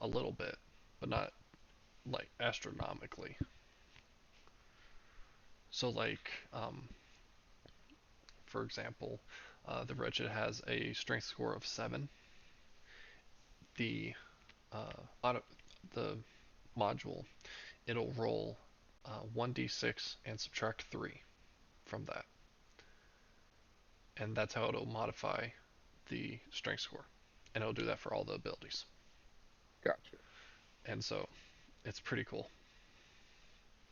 a little bit, but not like astronomically. So like for example, the wretched has a strength score of 7. The auto, the module, it'll roll 1d6 and subtract 3 from that. And that's how it'll modify the strength score. And it'll do that for all the abilities. Gotcha. And so it's pretty cool,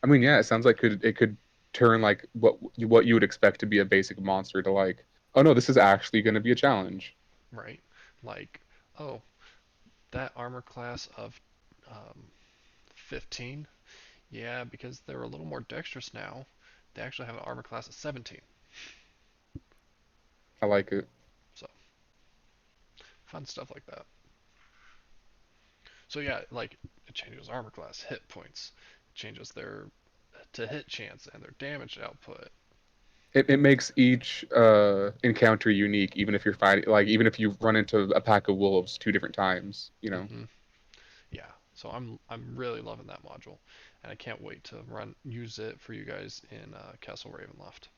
I mean, yeah, it sounds like it could turn like what you would expect to be a basic monster to like, oh no, this is actually going to be a challenge. right? Like, oh, that armor class of um, 15, yeah, because they're a little more dexterous now, they actually have an armor class of 17. I like it. So, fun stuff like that. So yeah, like it changes armor class, hit points, it changes their to hit chance and their damage output. It makes each encounter unique, even if you're fighting, like even if you run into a pack of wolves 2 different times, you know. Hmm. Yeah, so I'm really loving that module, and I can't wait to use it for you guys in Castle Ravenloft,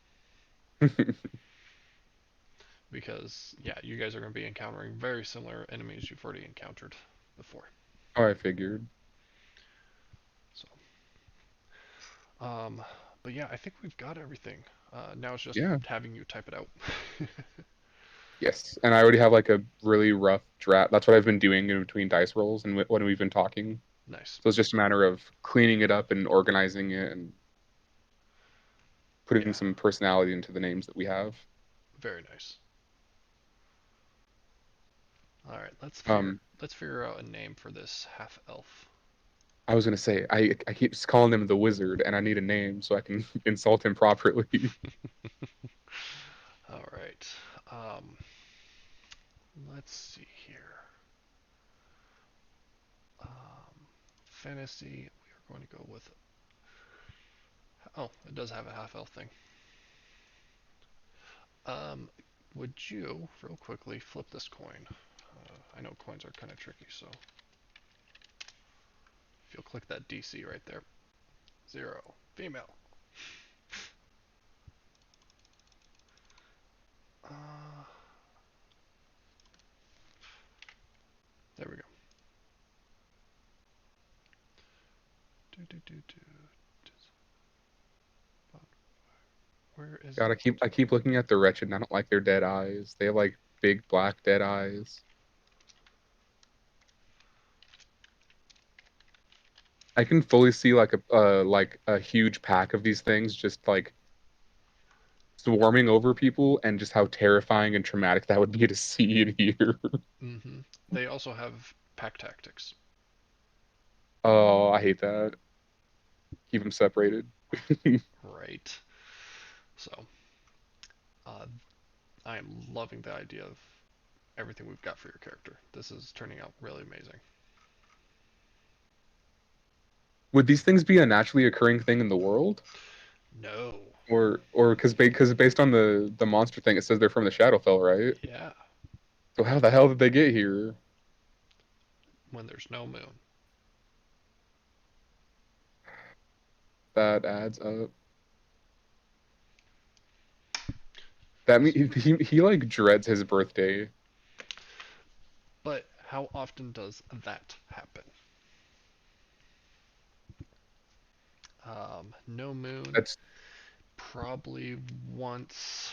because yeah, you guys are going to be encountering very similar enemies you've already encountered before. Oh, I figured. So, um, but yeah, I think we've got everything. Now it's just Yeah. having you type it out. Yes, and I already have like a really rough draft. That's what I've been doing in between dice rolls and when we've been talking. Nice. So it's just a matter of cleaning it up and organizing it and putting Yeah, some personality into the names that we have. very nice. All right, Um, let's figure out a name for this half elf. I was gonna say I keep just calling him the wizard, and I need a name so I can insult him properly. All right. Um, let's see here. Fantasy. We are going to go with. Oh, it does have a half elf thing. Um, would you, real quickly, flip this coin? I know coins are kind of tricky, so if you'll click that DC right there. 0. Female. Uh, there we go. Do, do, do, do. Where is God, it? I keep looking at the wretched and I don't like their dead eyes. They have like big black dead eyes. I can fully see like a huge pack of these things just like swarming over people and just how terrifying and traumatic that would be to see and hear. Mm-hmm. They also have pack tactics. Oh, I hate that. Keep them separated. Right. So, uh, I am loving the idea of everything we've got for your character. This is turning out really amazing. Would these things be a naturally occurring thing in the world? No. Or because based on the monster thing, it says they're from the Shadowfell, right? Yeah. So how the hell did they get here? When there's no moon. That adds up. That mean he like dreads his birthday. But how often does that happen? No moon, That's probably once.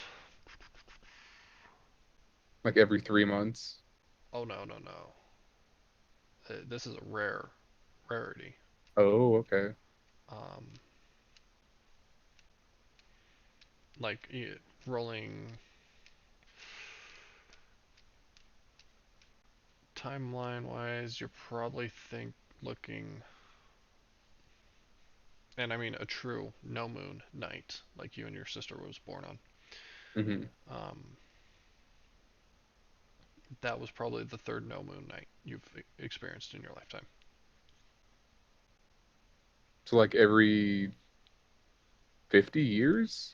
like every 3 months. Oh no, no, no. This is a rarity. Oh, okay. Um, like rolling timeline wise, you're probably think looking, and I mean a true no moon night, like you and your sister was born on. Hmm. Um, that was probably the third no moon night you've experienced in your lifetime. So like every 50 years?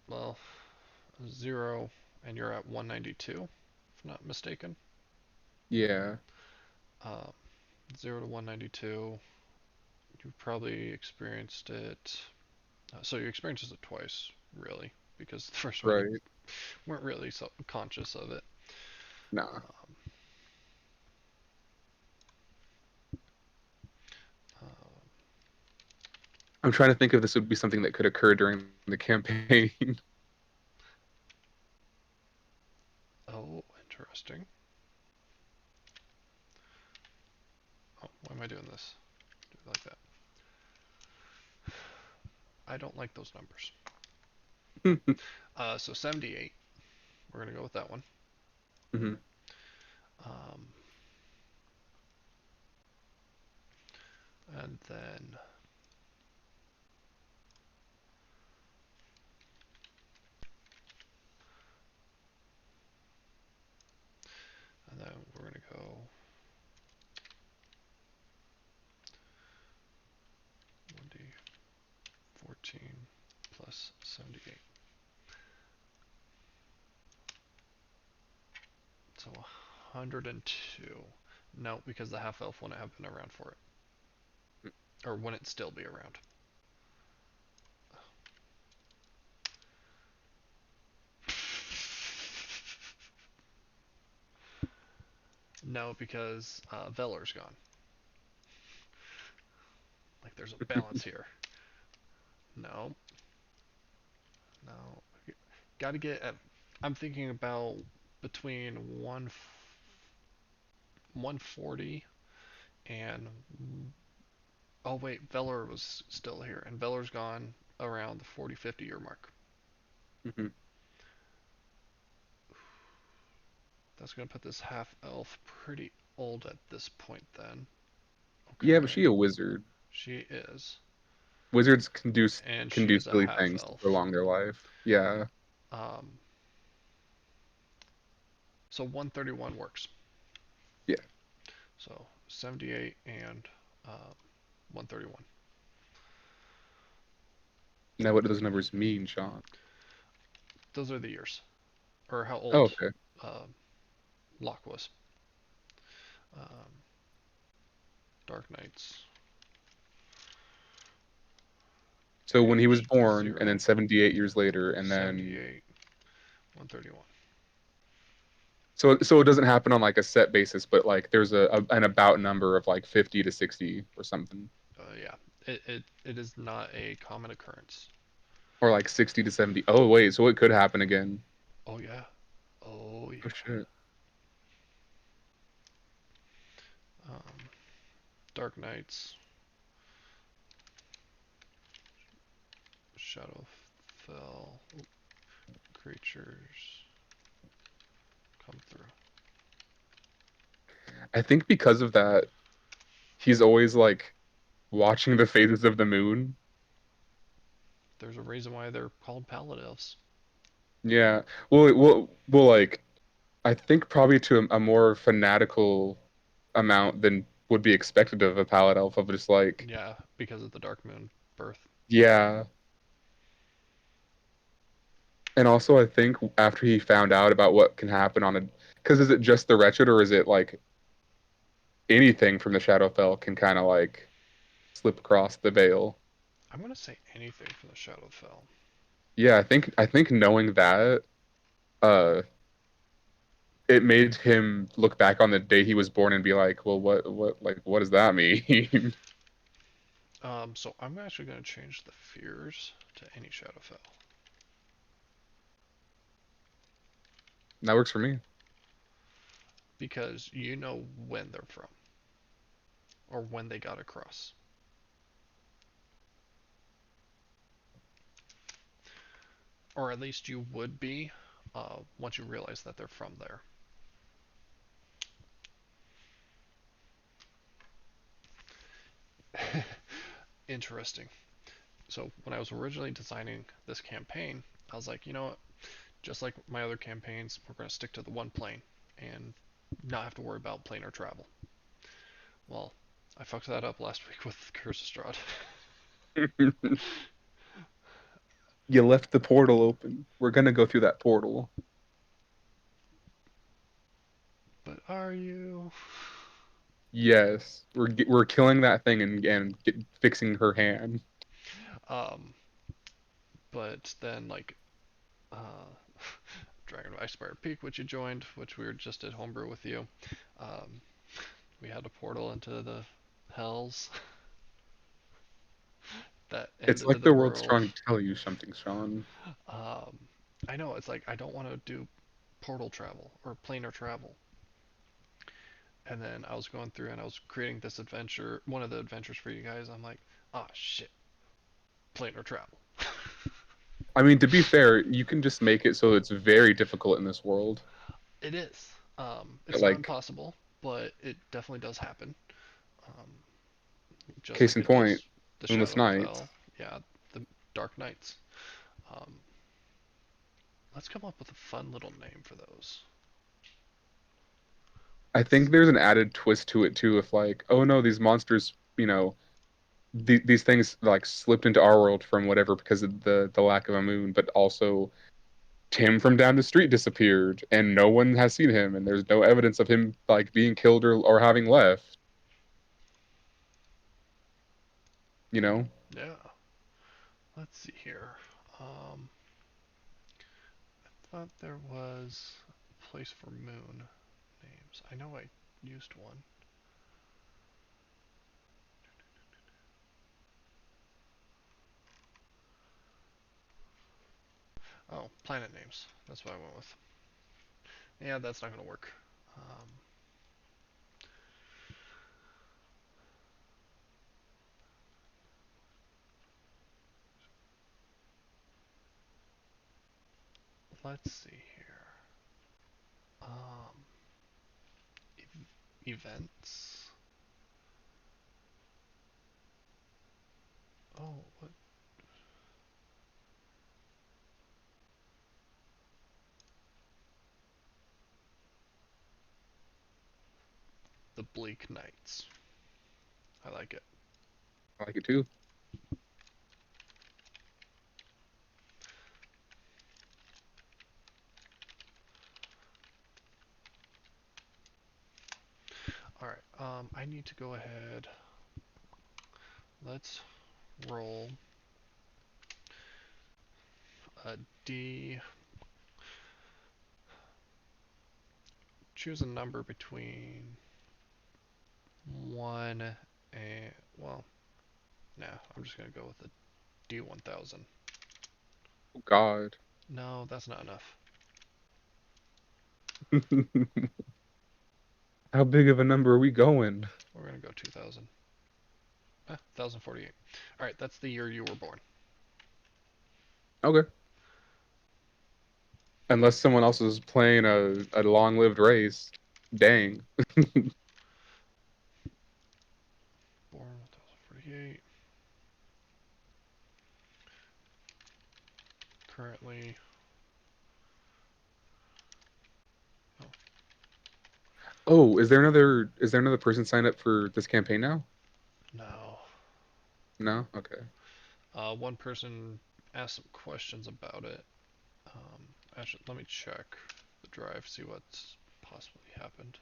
Well, zero, and you're at 192, if not mistaken. Yeah, Um, 0 to 192, you've probably experienced it. So you experienced it twice, really, because the first one you right. weren't really so conscious of it. Nah. Um, uh, I'm trying to think if this would be something that could occur during the campaign. oh, interesting. Oh, why am I doing this? Do it like that. I don't like those numbers. So 78, we're gonna go with that one. Hmm. Um, and then we're gonna go 1d14 plus 78. So 102. No, because the half elf wouldn't have been around for it, or wouldn't still be around. No, because Velor's gone. Like there's a balance here. No, no. Got to get at. I'm thinking about between 140 and. Oh wait, Velor was still here, and Velor's gone around the 40-50 year mark. Hmm. That's gonna put this half elf pretty old at this point then. Yeah, but Okay, she a wizard. she is, Wizards and can she do is a silly half things to elf. prolong their life. Yeah. Um, so 131 works. Yeah. So 78 and 131. Now what do those numbers mean, Sean? Those are the years, or how Oh, old okay. uh, Locke was. Um, Dark Knights So when he was age born, and then 0, 78 years later, and then 78, 131. so it doesn't happen on like a set basis, but like there's an about number of like 50 to 60 or something. Yeah, It is not a common occurrence. Or like 60 to 70. Oh wait, so it could happen again. Oh yeah. Oh Oh yeah. shit. Um, Dark Knights, Shadowfell creatures come through. I think because of that, he's always like watching the phases of the moon. There's a reason why they're called Pallet Elves. Yeah. Like I think probably to a more fanatical amount than would be expected of a palette elf of just like, Yeah, because of the Dark Moon birth. yeah. And also I think after he found out about what can happen on a, because is it just the wretched or is it like anything from the Shadowfell can kind of like slip across the veil? I'm gonna say anything from the Shadowfell. Yeah, I think knowing that, uh, it made him look back on the day he was born and be like, well, what does that mean? So I'm actually gonna change the fears to any Shadowfell That works for me. because you know when they're from or when they got across, or at least you would be once you realize that they're from there. Interesting. So when I was originally designing this campaign, I was like, you know what? Just like my other campaigns, we're going to stick to the one plane and not have to worry about planar travel. Well, I fucked that up last week with Curse of Strahd. You left the portal open. We're gonna go through that portal. But are you? Yes, we're killing that thing and fixing her hand. Um, but then like Dragon of Icespire Peak, which you joined, which we were just at homebrew with you. Um, we had a portal into the hells that It's ended like the the world's world. trying to tell you something, Sean. Um, I know it's like I don't want to do portal travel or planar travel. And then I was going through and I was creating this adventure, one of the adventures for you guys. I'm like, ah, shit, planar travel. I mean, to be fair, you can just make it so it's very difficult in this world. It is. It's not Like, impossible, but it definitely does happen. Um, just case like in it point, does the Moonless Night. Shadowfell. Yeah, the Dark Knights. Um, let's come up with a fun little name for those. I think Let's. there's an added twist to it too. If like, oh no, these monsters, these things like slipped into our world from whatever because of the lack of a moon, but also Tim from down the street disappeared and no one has seen him and there's no evidence of him like being killed or having left, you know? Yeah. Let's see here. I thought there was a place for moon names. I know I used one. Oh, planet names. That's what I went with. Yeah, that's not gonna work. Um, let's see here. Um, events. Oh, what? The Bleak Knights. I like it. I like it too. All right. I need to go ahead. Let's roll a D. Choose a number between one and well, nah. I'm just gonna go with the D1000. Oh, God. No, that's not enough. How big of a number are we going? We're gonna go 2000. 1048. All right, that's the year you were born. Okay. Unless someone else is playing a long-lived race. Dang. Born 1048. Currently, oh Oh, is there another person signed up for this campaign now? no. No? Okay. One person asked some questions about it. Actually, let me check the drive, see what's possibly happened.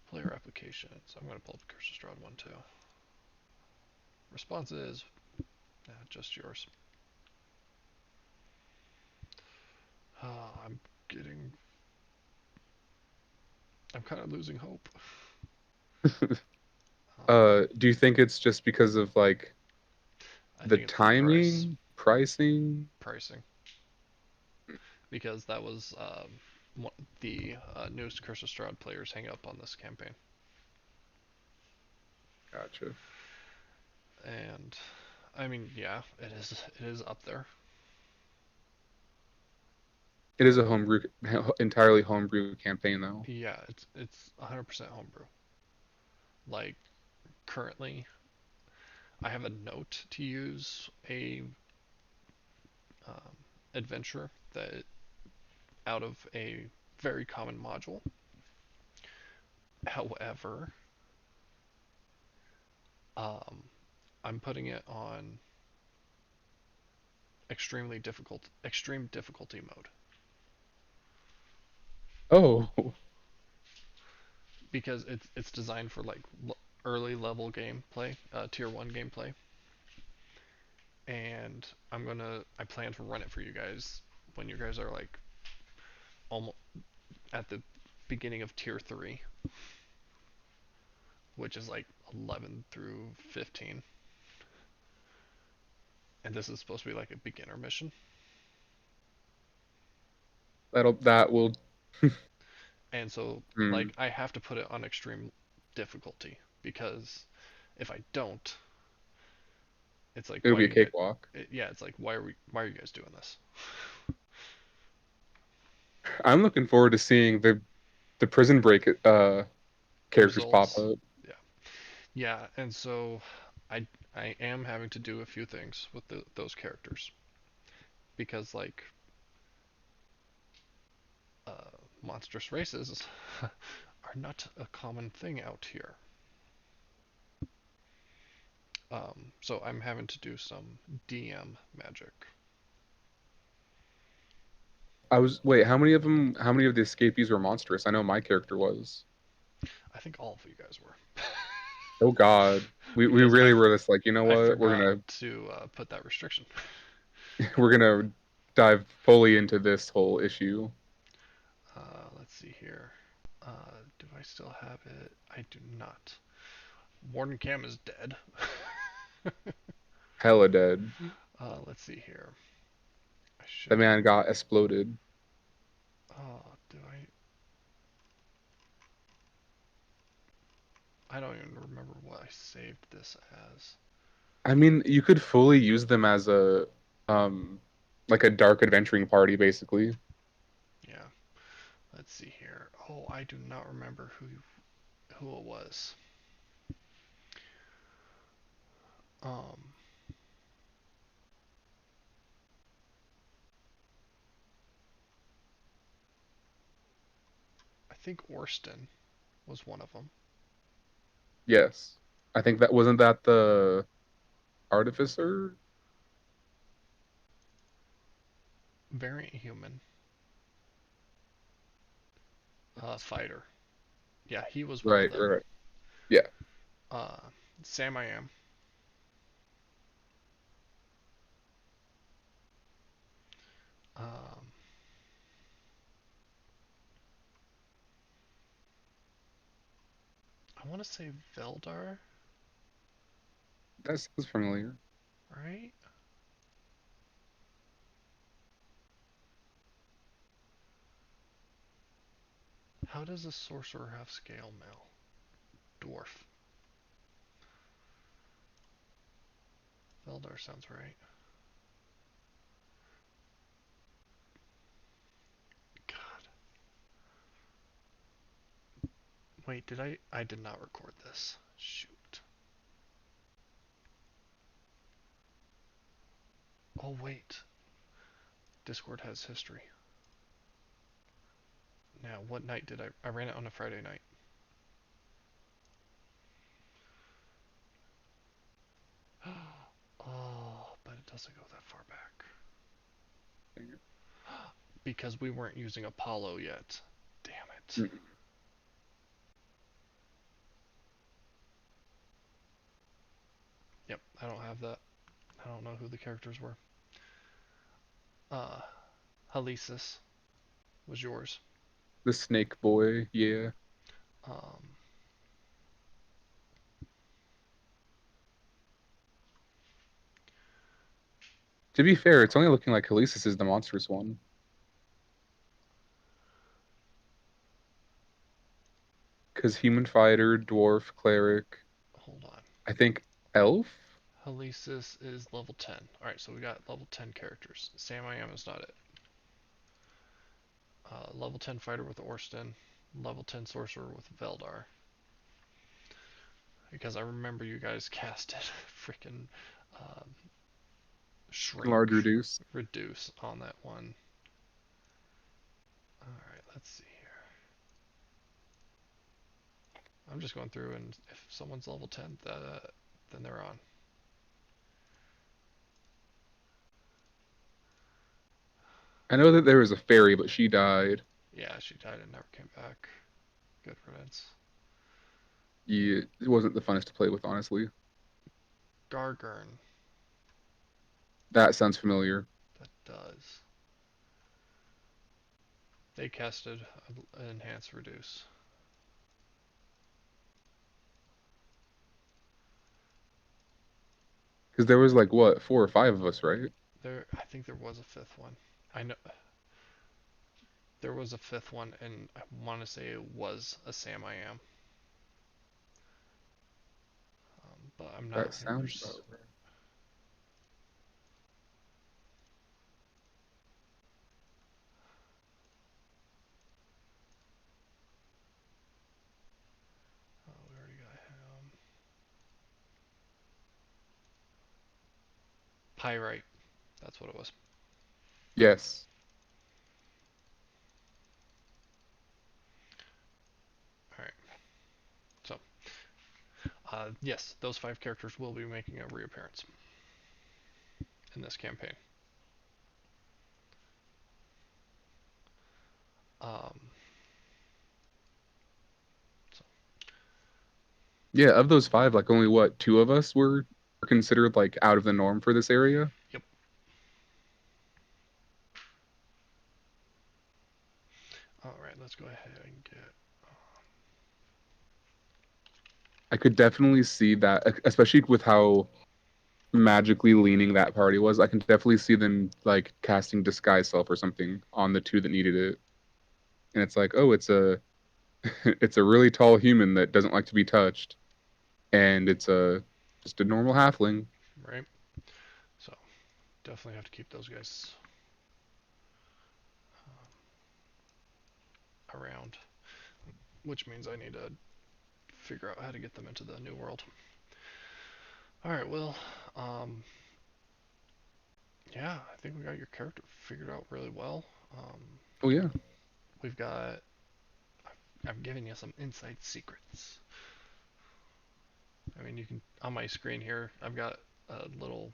Player applications. I'm gonna pull up the Curse of Strahd one too. Response is just yours. I'm getting. I'm kind of losing hope. Do you think it's just because of like I the think it's the price, timing, pricing? pricing, because that was the newest Curse of Strahd players hang up on this campaign, Gotcha. and I mean, yeah, it is up there. It is a homebrew, entirely homebrew campaign though. Yeah, it's 100% homebrew. Like currently, I have a note to use a um, adventure that out of a very common module. However, um, I'm putting it on extreme difficulty mode Oh, because it's designed for like early level gameplay, tier one gameplay, and I plan to run it for you guys when you guys are like almost at the beginning of tier three, which is like 11 through 15, and this is supposed to be like a beginner mission. that will. And so Hmm, like I have to put it on extreme difficulty because if I don't, it's like it'll why be a you get cakewalk. yeah, it's like why are you guys doing this? I'm looking forward to seeing the Prison Break characters pop Results. up. Yeah. Yeah, and so I am having to do a few things with those characters because like monstrous races are not a common thing out here. So I'm having to do some DM magic. I was wait, how many of them? How many of the escapees were monstrous? I know my character was. I think all of you guys were Oh God, we because really were just like, you know I what? forgot to put that restriction. We're gonna dive fully into this whole issue. Let's see here. Do I still have it? I do not. Warden Cam is dead. Hella dead. Let's see here. I The should. man got exploded. Oh, do I? I don't even remember what I saved this as. I mean, you could fully use them as a um like a dark adventuring party, basically. Yeah. Let's see here. Oh, I do not remember who it was. Um, I think Orston was one of them. Yes. I think that wasn't that the artificer? Variant human. Fighter. Yeah, he was one of Right, them. right, right. Yeah. Uh, Sam I am. Um, I want to say Veldar. That sounds familiar. right? How does a sorcerer have scale mail? Dwarf. Veldar sounds right. God. Wait, did I? I did not record this. Shoot. Oh, wait. Discord has history. Now, what night did I ran it on a Friday night. Oh, but it doesn't go that far back. Because we weren't using Apollo yet. Damn it. Mm. Yep, I don't have that. I don't know who the characters were. Uh, Halesis was yours. The Snake Boy, yeah. Um, To be fair, it's only looking like Khaleesi is the monstrous one. Because human fighter, dwarf, cleric, hold on. I think elf? Halesis is level 10. Alright, so we got level 10 characters. Sam I Am is not it. Level 10 fighter with Orsten. Level 10 sorcerer with Veldar. Because I remember you guys casted freaking um, Large shrink reduce. reduce on that one. Alright, let's see here. I'm just going through, and if someone's level 10, then they're on. I know that there was a fairy, but she died. Yeah, she died and never came back. Good riddance. Yeah, it wasn't the funnest to play with, honestly. Gargurn. That sounds familiar. That does. They casted an enhance reduce. Because there was like, what, four or five of us, right? I think there was a fifth one. I know there was a fifth one, and I want to say it was a Sam I Am, but I'm not That 100. sounds percent about right. Oh, we already got him. Pyrite. That's what it was. Yes. All right. So, yes, those five characters will be making a reappearance in this campaign. Um, so, Yeah, of those five, like only what, two of us were considered like out of the norm for this area? yep. All right. Let's go ahead and get. I could definitely see that, especially with how magically leaning that party was. I can definitely see them like casting disguise self or something on the two that needed it. And it's like, oh, it's a it's a really tall human that doesn't like to be touched, and it's a just a normal halfling. Right. So, definitely have to keep those guys around, which means I need to figure out how to get them into the new world. All right. Well, um, yeah, I think we got your character figured out really well. Um, Oh yeah, we've got. I've given you some inside secrets. I mean, you can on my screen here. I've got a little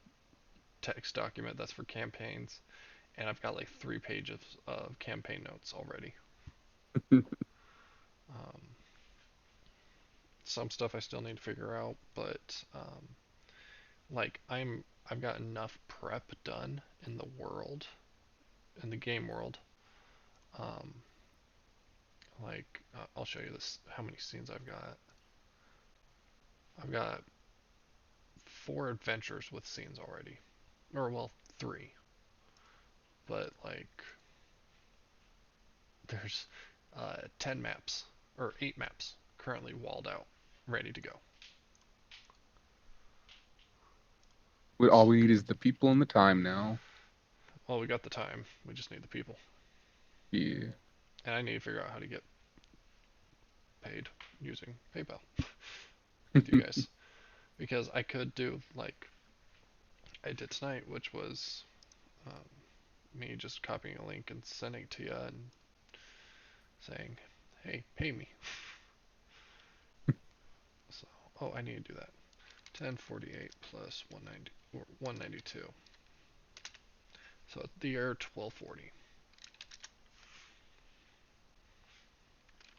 text document that's for campaigns, and I've got like 3 pages of campaign notes already. Um, some stuff I still need to figure out, but like I've got enough prep done in the world, in the game world. Um, like I'll show you this how many scenes I've got. I've got 4 adventures with scenes already, or well, 3, but like there's 10 maps or 8 maps currently walled out, ready to go. All we need is the people and the time now. Well, we got the time. We just need the people, Yeah. and I need to figure out how to get paid using PayPal with you guys because I could do like I did tonight, which was um, me just copying a link and sending it to you and saying, "Hey, pay me." So, oh, I need to do that. 1048 plus 190 or 192. So the year 1240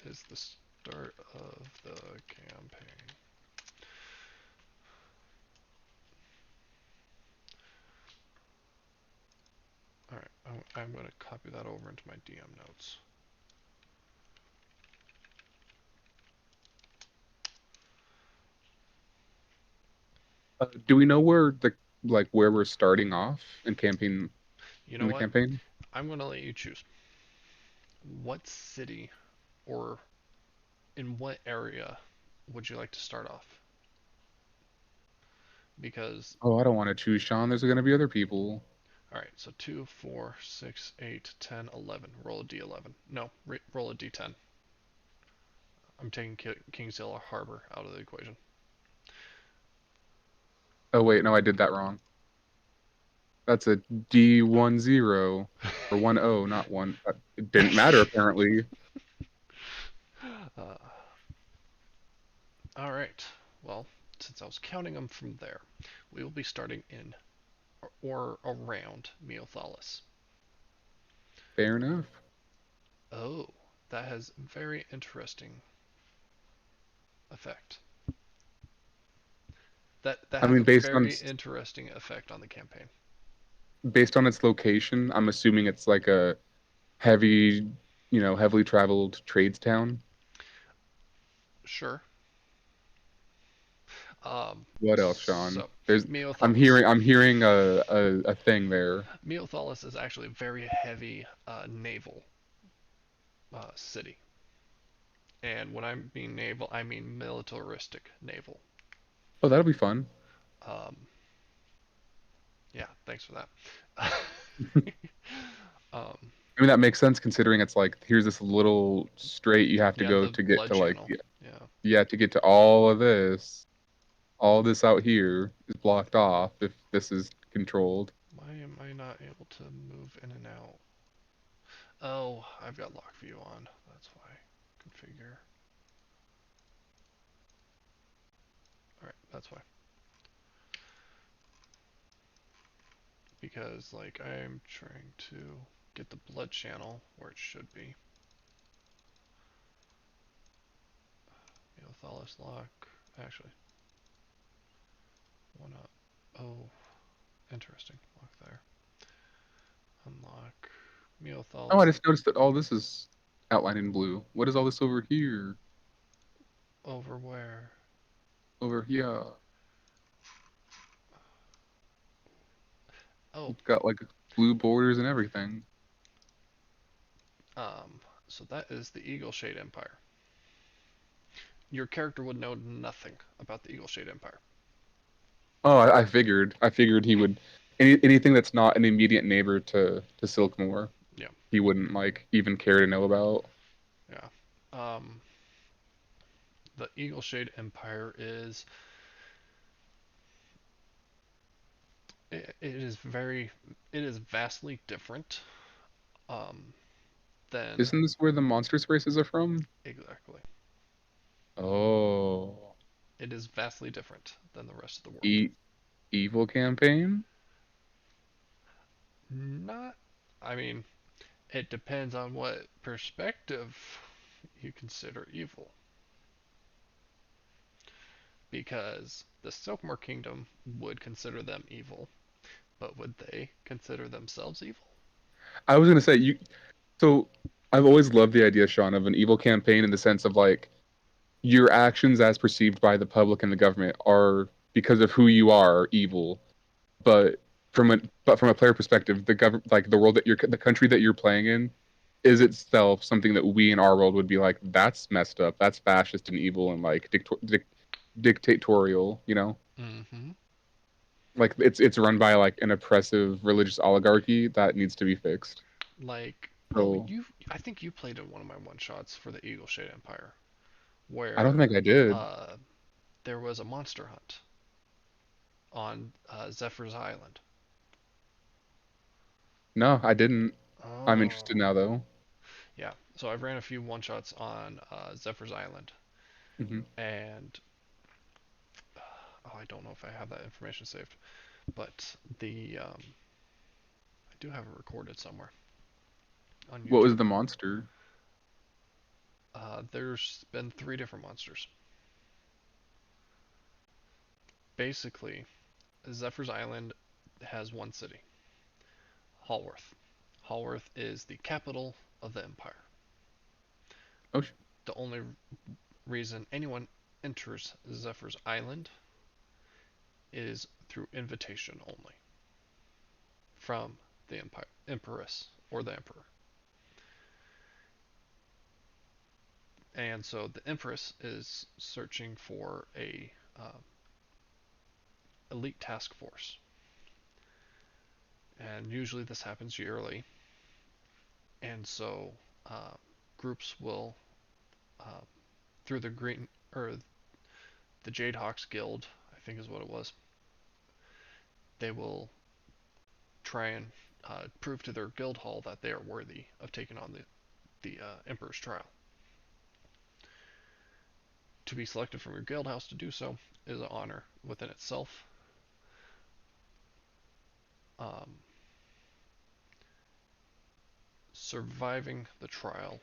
is the start of the campaign. All right, I'm going to copy that over into my DM notes. Do we know where where we're starting off You know in the what? campaign? I'm going to let you choose. What city or in what area would you like to start off? Because, Oh, I don't want to choose Sean. There's going to be other people. all right, so 2, 4, 6, 8, 10, 11. Roll a d11. No, roll a d10. I'm taking Kingsale Harbor out of the equation. Oh wait, no, I did that wrong. That's a D10 or 10, not one. It didn't matter apparently. uh, all right. Well, since I was counting them from there, we will be starting in or around Neothalis. Fair enough. Oh, that has very interesting effect. That I has mean, a very interesting effect on the campaign. based on its location, I'm assuming it's like a heavy, heavily traveled trades town. Sure. Um, What else, Sean? so There's I'm Neothalis. hearing I'm hearing a thing there. Neothalis is actually a very heavy naval city. And when I mean naval, I mean militaristic naval. Oh, that'll be fun. Um, yeah, thanks for that. um, I mean, that makes sense considering it's like here's this little strait you have to yeah, go the to get blood to like channel. yeah, Yeah. yeah, to get to all of this. All this out here is blocked off if this is controlled. Why am I not able to move in and out? Oh, I've got lock view on. That's why. Configure. Alright, that's why. Because, like, I'm trying to get the blood channel where it should be. Neothalis lock. Actually, one up. Oh, interesting. Lock there. Unlock. Oh, I Neothalis just noticed that all this is outlined in blue. What is all this over here? over where? Over here. Oh, It's got like blue borders and everything. so that is the Eagle Shade Empire. Your character would know nothing about the Eagle Shade Empire. Oh, I figured. I figured he would anything that's not an immediate neighbor to Silkmore, Yeah, he wouldn't like even care to know about. yeah. The Eagle Shade Empire is it is very it is vastly different um, than Isn't this where the monstrous races are from? exactly. Oh, It is vastly different than the rest of the world. e evil campaign? Not, I mean, it depends on what perspective you consider evil. Because the Silkmore Kingdom would consider them evil, but would they consider themselves evil? I was gonna say you. So I've always loved the idea, Sean, of an evil campaign in the sense of like your actions as perceived by the public and the government are because of who you are evil, but from a player perspective, like the world that the country that you're playing in is itself something that we in our world would be like, that's messed up, that's fascist and evil and like dictatorial, you know? Mm-hmm. Like it's run by like an oppressive religious oligarchy that needs to be fixed. Like, oh, So I think you played in one of my one shots for the Eagle Shade Empire, I don't where think I did. uh, there was a monster hunt on Zephyr's Island. No, I didn't. I'm interested Oh, now though. yeah. So I've ran a few one shots on Zephyr's Island, Hmm. and oh, I don't know if I have that information saved, but the I do have it recorded somewhere on What was YouTube. the monster? There's been three different monsters. Basically, Zephyr's Island has one city, Hallworth. Hallworth is the capital of the empire. Oh, The only reason anyone enters Zephyr's Island is through invitation only from the empire, empress or the emperor. And so the empress is searching for a elite task force, and usually this happens yearly. And so uh, groups will uh, through the green or the Jade Hawks Guild, I think is what it was. They will try and prove to their guild hall that they are worthy of taking on the Emperor's trial. To be selected from your guild house to do so is an honor within itself. Um, Surviving the trial,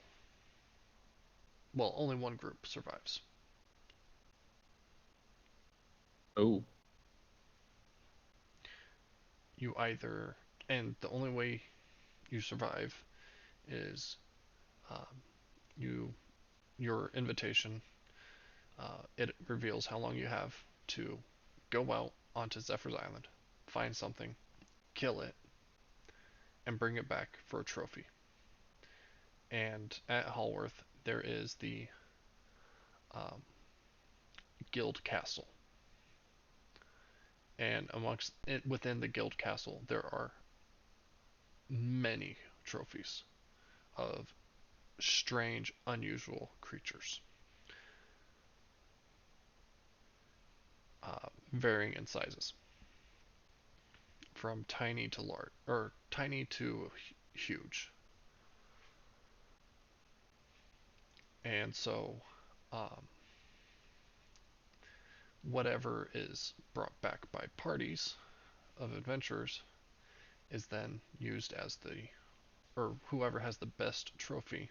well, only one group survives. oh, You either, and the only way you survive is um, you your invitation. It reveals how long you have to go out onto Zephyr's Island, find something, kill it, and bring it back for a trophy. And at Hallworth, there is the um, Guild Castle. And amongst it, within the Guild Castle, there are many trophies of strange, unusual creatures, varying in sizes, from tiny to large, or tiny to huge. And so, um, whatever is brought back by parties of adventurers is then used as or whoever has the best trophy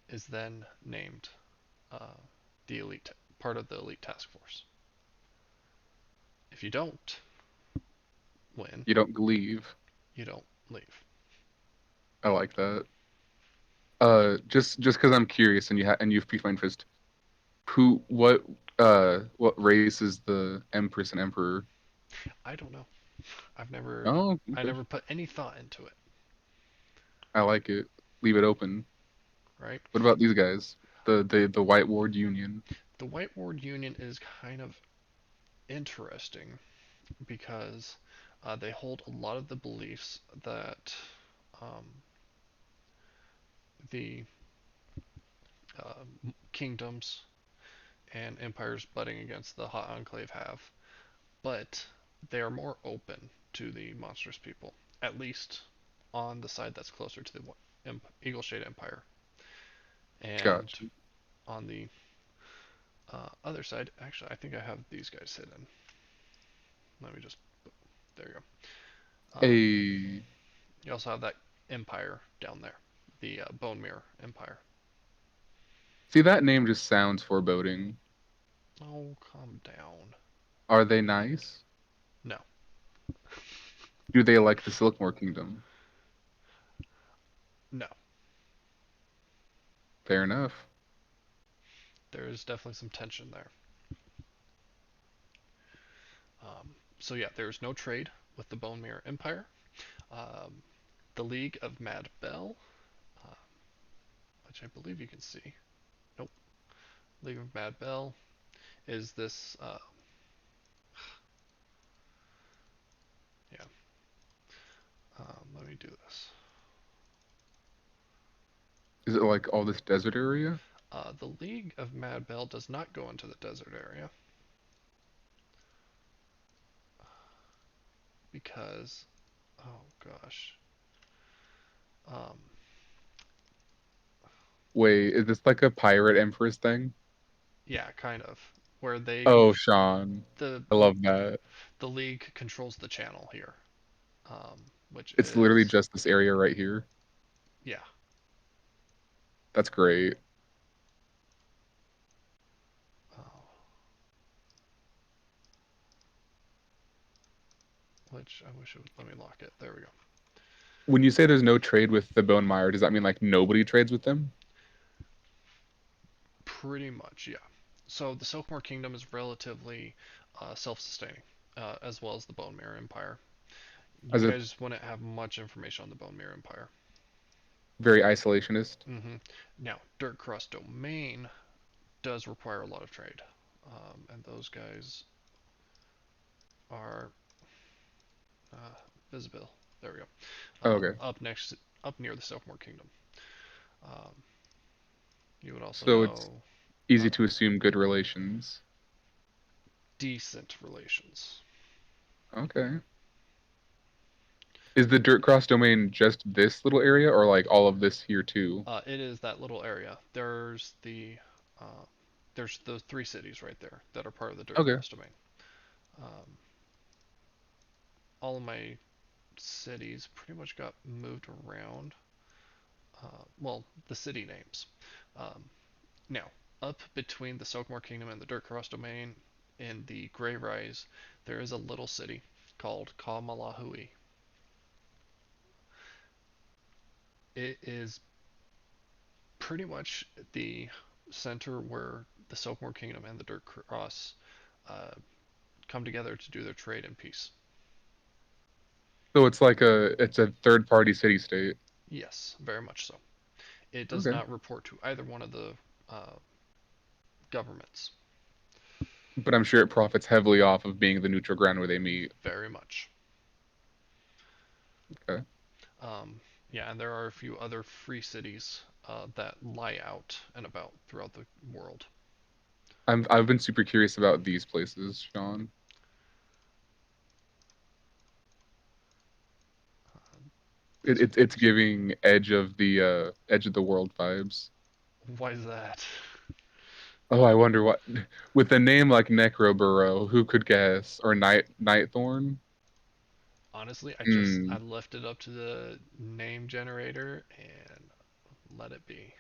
is then named uh, the elite part of the elite task force. If you don't win, you don't leave. you don't leave. I like that. Just because I'm curious and you've piqued my interest. Who what race is the Empress and Emperor? I don't know. I've never Oh, I okay. never put any thought into it, I like it. Leave it open. right? What about these guys? The White Ward Union. The White Ward Union is kind of interesting because they hold a lot of the beliefs that um, the kingdoms and empires butting against the Hot Enclave have, but they are more open to the monstrous people, at least on the side that's closer to the Eagle Shade Empire. And Gotcha. on the other side, actually, I think I have these guys hidden. Let me just, there you go. A You also have that empire down there, the Bone Mirror Empire. See, that name just sounds foreboding. Oh, calm down. Are they nice? No, Do they like the Silkmore Kingdom? no. Fair enough. There is definitely some tension there. So yeah, there's no trade with the Bone Mirror Empire. Um, the League of Mad Bell, uh, which I believe you can see. Nope. League of Mad Bell is this. Yeah. Let me do this. Is it like all this desert area? The League of Mad Bell does not go into the desert area because, oh gosh, um, Wait, is this like a pirate empress thing? yeah, kind of, where Oh, Sean. the I love that. the league controls the channel here, which It's literally is just this area right here. yeah, That's great. oh, which I wish it would let me lock it. There we go. When you say there's no trade with the Bone Mire, does that mean like nobody trades with them? Pretty much, yeah. So the Silkmore Kingdom is relatively self-sustaining, as well as the Bone Mirror Empire. You As a guys wouldn't have much information on the Bone Mirror Empire. very isolationist? Now, Dirt Cross Domain does require a lot of trade, and those guys are Visible. There we go. Oh, okay. Up next, up near the Silkmore Kingdom. Um, you would also So it's know easy uh, to assume good relations. decent relations. Okay. Is the Dirt Cross domain just this little area or like all of this here too? It is that little area. Uh, there's the three cities right there that are part of the Dirt Okay. Cross domain. Um, all of my cities pretty much got moved around. Well, the city names. Um, Now, up between the Silkmore Kingdom and the Dirt Cross domain in the Grey Rise, there is a little city called Kamalahui. It is pretty much the center where the Silkmore Kingdom and the Dirt Cross uh, come together to do their trade and peace. So it's a third party city state. Yes, very much so. It does Okay. not report to either one of the uh, governments. But I'm sure it profits heavily off of being the neutral ground where they meet. Very much. Okay. Yeah, and there are a few other free cities that lie out and about throughout the world. I've been super curious about these places, Sean. These It's places. giving edge of the world vibes. Why is that? Oh, I wonder what with a name like Necroburrow, who could guess? Or Nightthorn? Honestly, I Hmm. left it up to the name generator and let it be.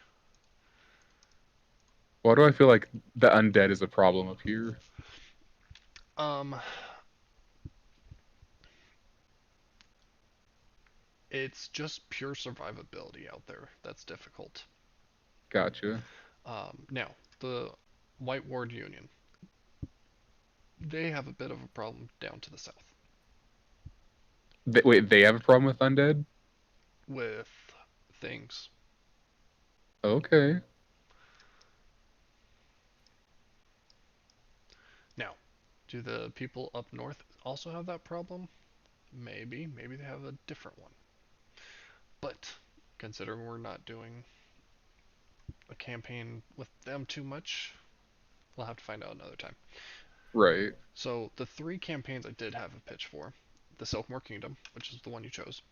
Why do I feel like the undead is a problem up here? Um, it's just pure survivability out there that's difficult. Gotcha. Now, the White Ward Union, they have a bit of a problem down to the south Wait, they have a problem with undead? with things. Okay. Now, do the people up north also have that problem? Maybe. Maybe they have a different one. But considering we're not doing a campaign with them too much, we'll have to find out another time. Right. So the three campaigns I did have a pitch for: the Silkmore Kingdom, which is the one you chose.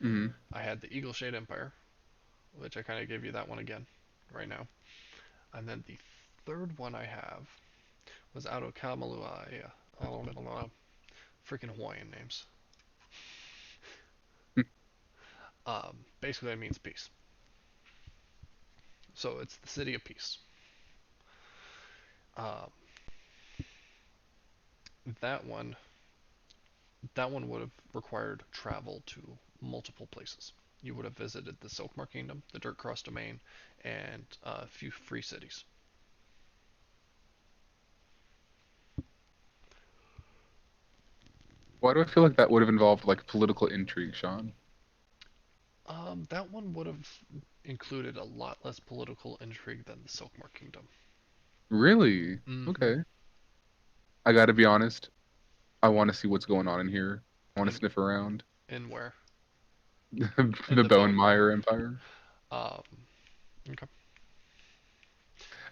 Hmm. I had the Eagleshade Empire, which I kind of gave you that one again right now. And then the third one I have was out of Kamalua. Freaking Hawaiian names. Basically, that means peace. So it's the City of Peace. Um, that one, that one would have required travel to multiple places. You would have visited the Silkmar Kingdom, the Dirt Cross Domain, and a few free cities. Why do I feel like that would have involved like political intrigue, Sean? That one would have included a lot less political intrigue than the Silkmore Kingdom. Really? Mm-hmm. Okay. I gotta be honest. I want to see what's going on in here. I want to In sniff around. in where? In The the Bone Bonemeyer Mire. Empire. Um, okay.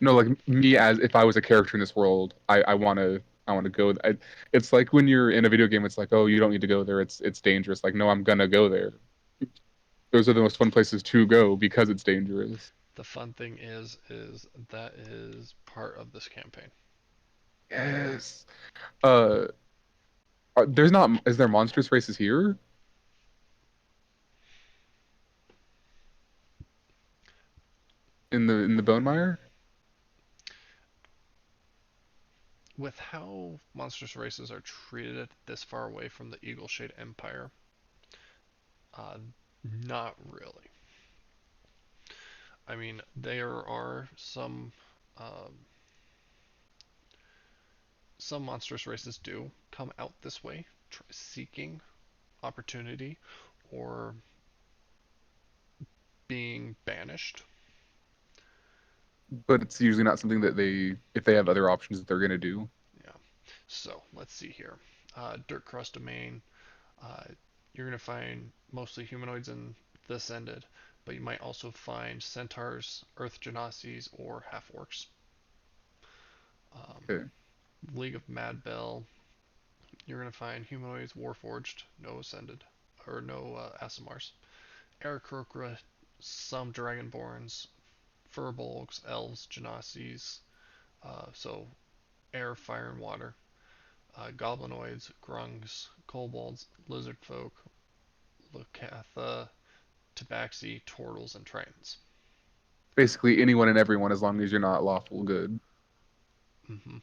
No, like me as if I was a character in this world, I want to go. It's like when you're in a video game, it's like, oh, you don't need to go there. It's dangerous. Like, no, I'm gonna go there. Those are the most fun places to go because it's dangerous. The fun thing is that is part of this campaign. Yes. Uh, there's not. Is there monstrous races here in the Bonemeyer? With how monstrous races are treated this far away from the Eagle Shade Empire, uh, not really. I mean, there are um, some monstrous races do come out this way, seeking opportunity or being banished. But it's usually not something that if they have other options, that they're gonna do. Yeah. So let's see here. Dirt Crust Domain. Uh, you're gonna find mostly humanoids in this ended, but you might also find centaurs, earth genasi, or half orcs. Um, Okay. League of Mad Bell. You're gonna find humanoids, warforged, no ascended, or no Asimars. Aarakocra, some dragonborns, furbolgs, elves, genasi, so air, fire, and water. Goblinoids, grungs, kobolds, lizard folk, Lukatha, tabaxi, turtles, and tritons. Basically, anyone and everyone, as long as you're not lawful good. Mm-hmm.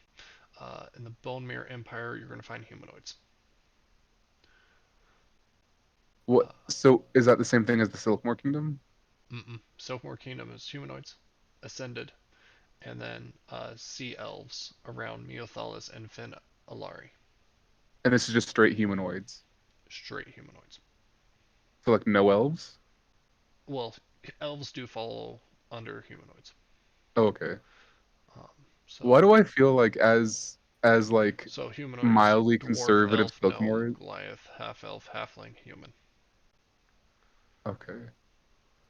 In the Bone Mirror Empire, you're going to find humanoids. What? Uh, So is that the same thing as the Silkmore Kingdom? Sophomore Kingdom is humanoids, ascended, and then sea elves around Meothalis and Fin Alari, And this is just straight humanoids. straight humanoids. So like no elves? Well, elves do follow under humanoids. Oh, okay. Um, Why so do I feel like as like so humanoids: mildly dwarf, conservative elf, gnome, Silkmore? Goliath, half elf, halfling, human. Okay.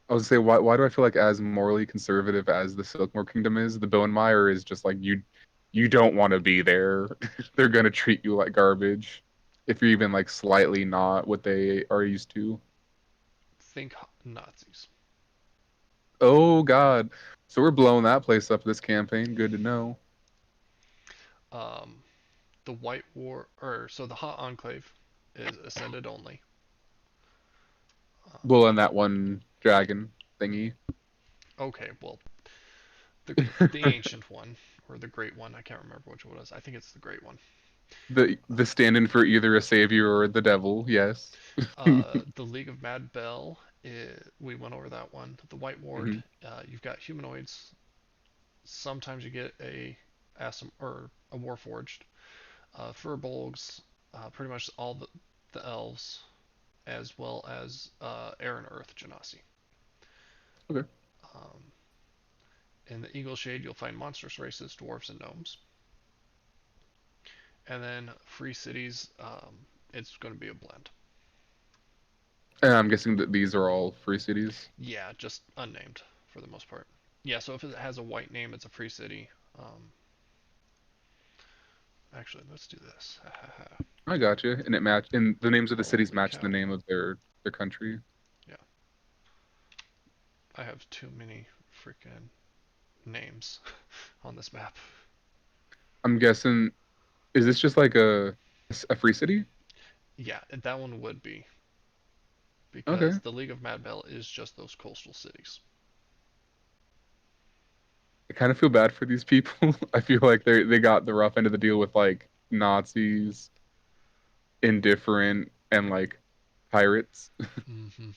I was gonna say why do I feel like as morally conservative as the Silkmore Kingdom is, the Bonemeyer is just like you don't want to be there. They're gonna treat you like garbage if you're even like slightly not what they are used to. Think Nazis. Oh God. So we're blowing that place up this campaign. Good to know. Um, the White War, or so the Hot Enclave is ascended only. Um, Well, on that one dragon thingy. okay, well, the ancient one or the great one, I can't remember which one it was. I think it's the great one. The stand-in for either a savior or the devil, yes. The League of Mad Bell, we went over that one. The White Ward, Mhm. you've got humanoids. Sometimes you get a or a Warforged. Furbolgs, pretty much all the elves, as well as air and earth genasi. Okay. Um, in the Eagle Shade, you'll find monstrous races, dwarves, and gnomes. And then free cities, it's going to be a blend. And I'm guessing that these are all free cities. Yeah, just unnamed for the most part. Yeah, so if it has a white name, it's a free city. Actually, let's do this. I got you. And the names of the cities Holy match the cow. name of their country. Yeah, I have too many freaking names on this map. I'm guessing is this just like a free city? Yeah, that one would be because Okay. the League of Mad Bell is just those coastal cities. I kind of feel bad for these people. I feel like they got the rough end of the deal with like Nazis, indifferent, and like pirates. Mm-hmm.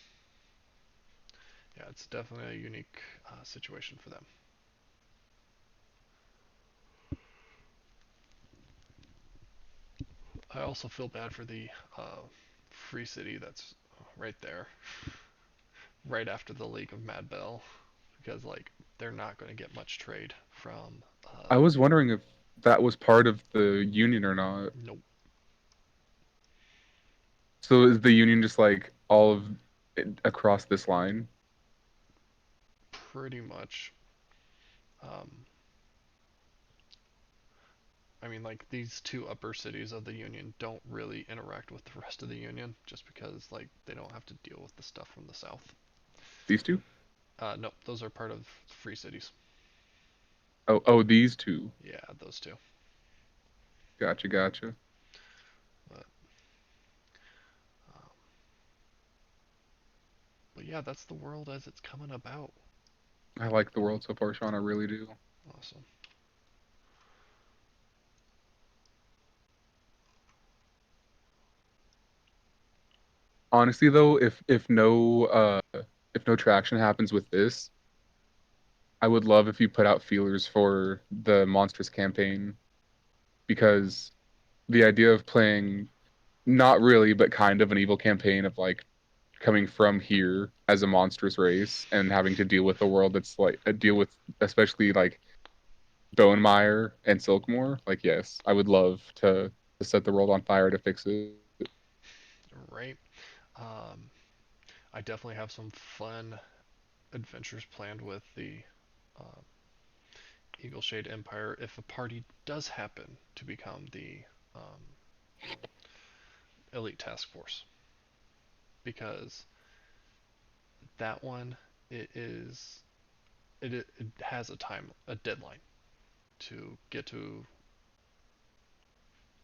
Yeah, it's definitely a unique situation for them. I also feel bad for the free city that's right there, right after the League of Mad Bell, because like they're not going to get much trade from. I was wondering if that was part of the union or not. Nope, So is the union just like all of it across this line? pretty much. Um, I mean, like these two upper cities of the union don't really interact with the rest of the union, just because like they don't have to deal with the stuff from the south. These two? No, those are part of free cities. Oh, these two. Yeah, those two. Gotcha, gotcha. But, um, but yeah, that's the world as it's coming about. I like the world so far, Sean. I really do. Awesome. Honestly, though, if no traction happens with this, I would love if you put out feelers for the Monstrous campaign because the idea of playing not really, but kind of an evil campaign of like coming from here as a monstrous race and having to deal with a world that's like a deal with especially like Bonemeyer and Silkmore. Like, yes, I would love to set the world on fire to fix it. Right. Um, I definitely have some fun adventures planned with the uh, Eagle Shade Empire if a party does happen to become the um, elite task force, because that one it is it has a deadline to get to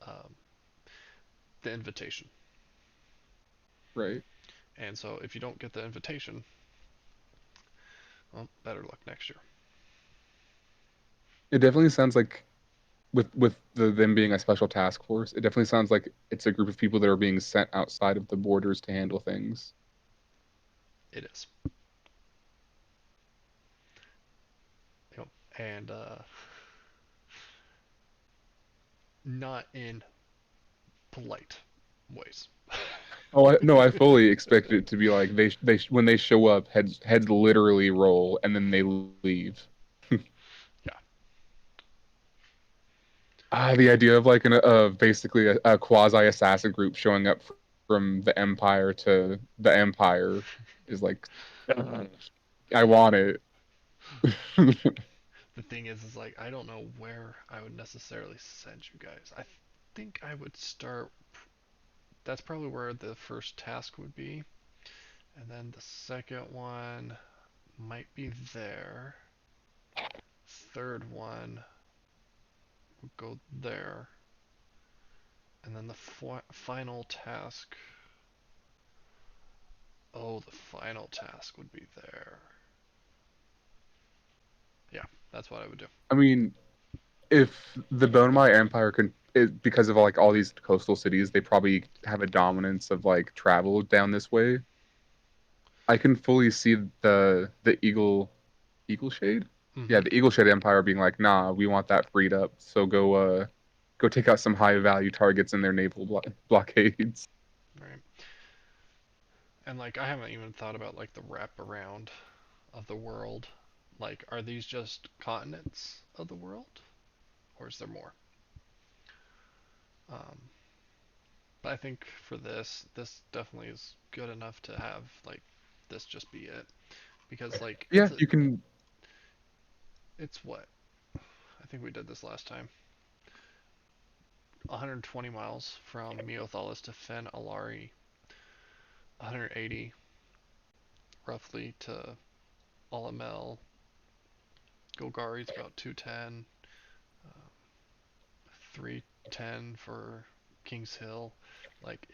um, the invitation, Right. and so if you don't get the invitation, well, better luck next year. It definitely sounds like with them being a special task force, it definitely sounds like it's a group of people that are being sent outside of the borders to handle things. It is, you know, and not in polite ways. Oh no, I fully expected it to be like they when they show up, heads literally roll and then they leave. Yeah, The idea of like basically a quasi assassin group showing up from the Empire to the Empire is like, I want it. the thing is like I don't know where I would necessarily send you guys. I think I would start. That's probably where the first task would be, and then the second one might be there. Third one would go there, and then the final task. Oh, the final task would be there. Yeah, that's what I would do. I mean, if the Bonemaya Empire can, because of like all these coastal cities, they probably have a dominance of like travel down this way. I can fully see the Eagle Shade, Mm-hmm. yeah, the Eagle Shade Empire being like, nah, we want that freed up, so go take out some high value targets in their naval blockades. Right. And like I haven't even thought about like the wrap around of the world. Like, are these just continents of the world, or is there more? Um, but I think for this definitely is good enough to have like this just be it, because like Yeah, you can. it's what I think we did this last time. 120 miles from Meothalis to Fen Alari, 180 roughly to Alamel. Golgari's about 210, 310 for Kings Hill. Like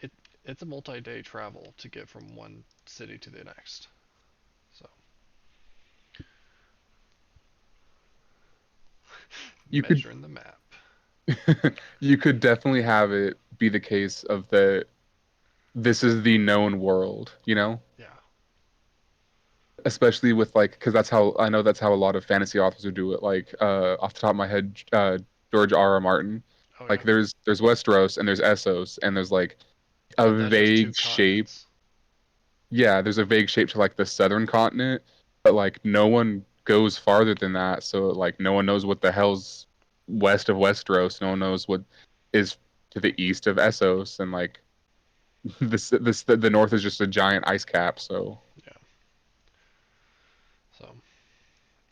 it's a multi-day travel to get from one city to the next. So You could measuring the map. you could definitely have it be the case of the this is the known world, you know? Yeah. Especially with like because that's how I know that's how a lot of fantasy authors would do it. Like off the top of my head, George R. R. Martin. Oh Like yeah. There's Westeros and there's Essos and there's like a But that's just two vague shape. continents. Yeah, there's a vague shape to like the southern continent, but like no one goes farther than that. So like no one knows what the hell's west of Westeros. No one knows what is to the east of Essos, and like the north is just a giant ice cap. So Yeah. So,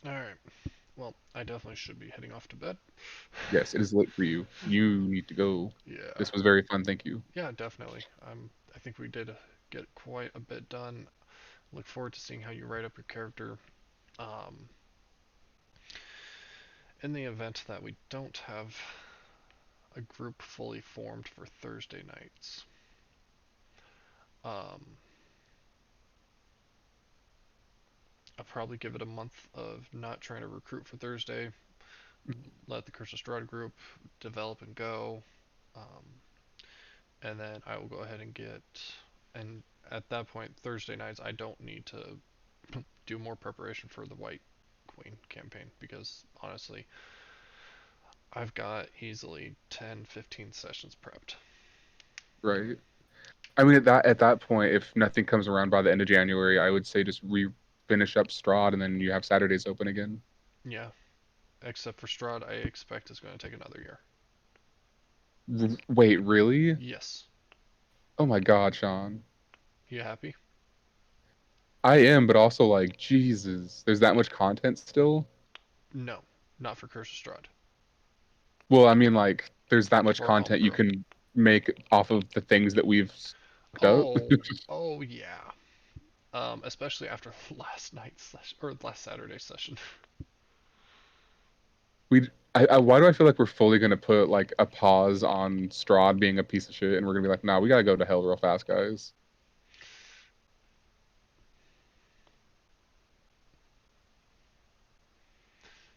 all right. Well, I definitely should be heading off to bed. yes, it is late for you. You need to go. Yeah. This was very fun. Thank you. Yeah, definitely. I think we did get quite a bit done. Look forward to seeing how you write up your character. Um, in the event that we don't have a group fully formed for Thursday nights, um, I'll probably give it a month of not trying to recruit for Thursday. Let the Curse of Strahd group develop and go, um, and then I will go ahead and get. And at that point, Thursday nights, I don't need to do more preparation for the White Queen campaign because honestly, I've got easily 10, 15 sessions prepped. Right. I mean, at that point, if nothing comes around by the end of January, I would say just finish up Strahd, and then you have Saturdays open again. Yeah, except for Strahd, I expect it's going to take another year. Wait, really? Yes. Oh my God, Sean. You happy? I am, but also like, Jesus, there's that much content still. No, not for Curse of Strahd. Well, I mean, like, there's that much For content you Almgro. can make off of the things that we've looked up. Oh yeah. Especially after last night's session or last Saturday's session. Why do I feel like we're fully gonna put like a pause on Strahd being a piece of shit, and we're gonna be like, nah, we gotta go to hell real fast, guys.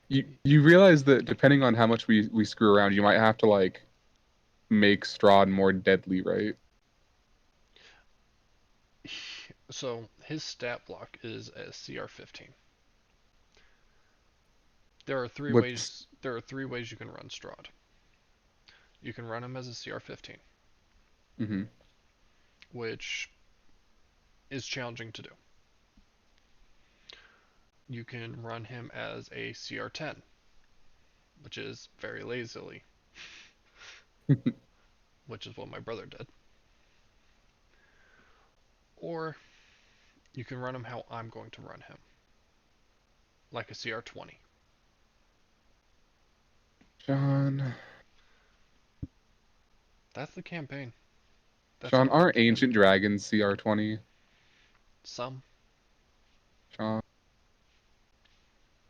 You realize that depending on how much we screw around, you might have to like make Strahd more deadly, right? So his stat block is a CR 15. There are three What's ways. There are three ways you can run Strahd. You can run him as a CR 15, hmm which is challenging to do. You can run him as a CR 10, which is very lazily, which is what my brother did. Or you can run him how I'm going to run him, like a CR 20. Sean. That's the campaign. That's Sean, what we're aren't doing. ancient dragons CR20? Some, Sean,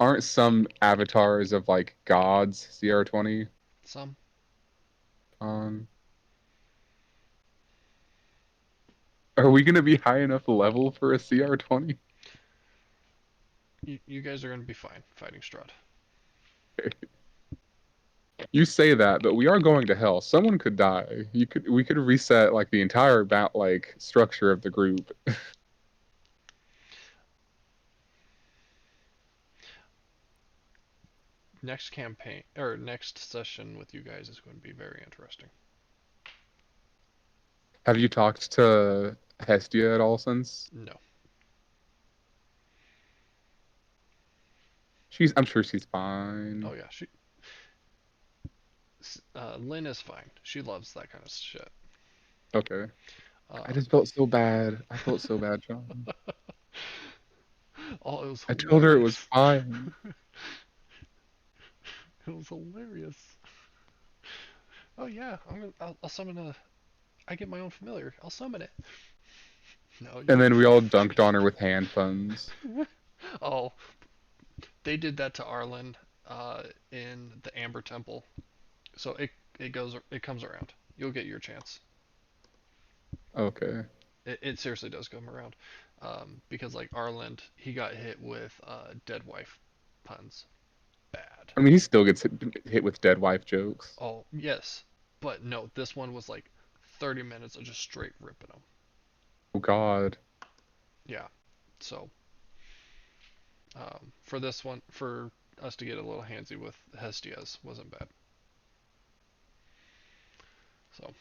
aren't some avatars of like gods CR20? some. Sean, are we gonna be high enough level for a CR20? You guys are going to be fine fighting Strahd. You say that, but we are going to hell. Someone could die. We could reset like the entire about like structure of the group. Next campaign or next session with you guys is going to be very interesting. Have you talked to Hestia at all since? No. I'm sure she's fine. Oh yeah, Lynn is fine. She loves that kind of shit. Okay. I Um, just felt so bad. I felt so bad, Sean. oh, it was I told her it was hilarious. fine. It was hilarious. Oh yeah, I'll summon a. I get my own familiar. I'll summon it. No, And you. then we all dunked on her with hand puns. Oh, they did that to Arlen, in the Amber Temple. So it comes around. You'll get your chance. Okay. It seriously does come around, because like Arlen, he got hit with dead wife puns, bad. I mean, he still gets hit with dead wife jokes. Oh yes, but no, this one was like 30 minutes of just straight ripping them. Oh God. Yeah, so for this one, for us to get a little handsy with Hestia's wasn't bad. So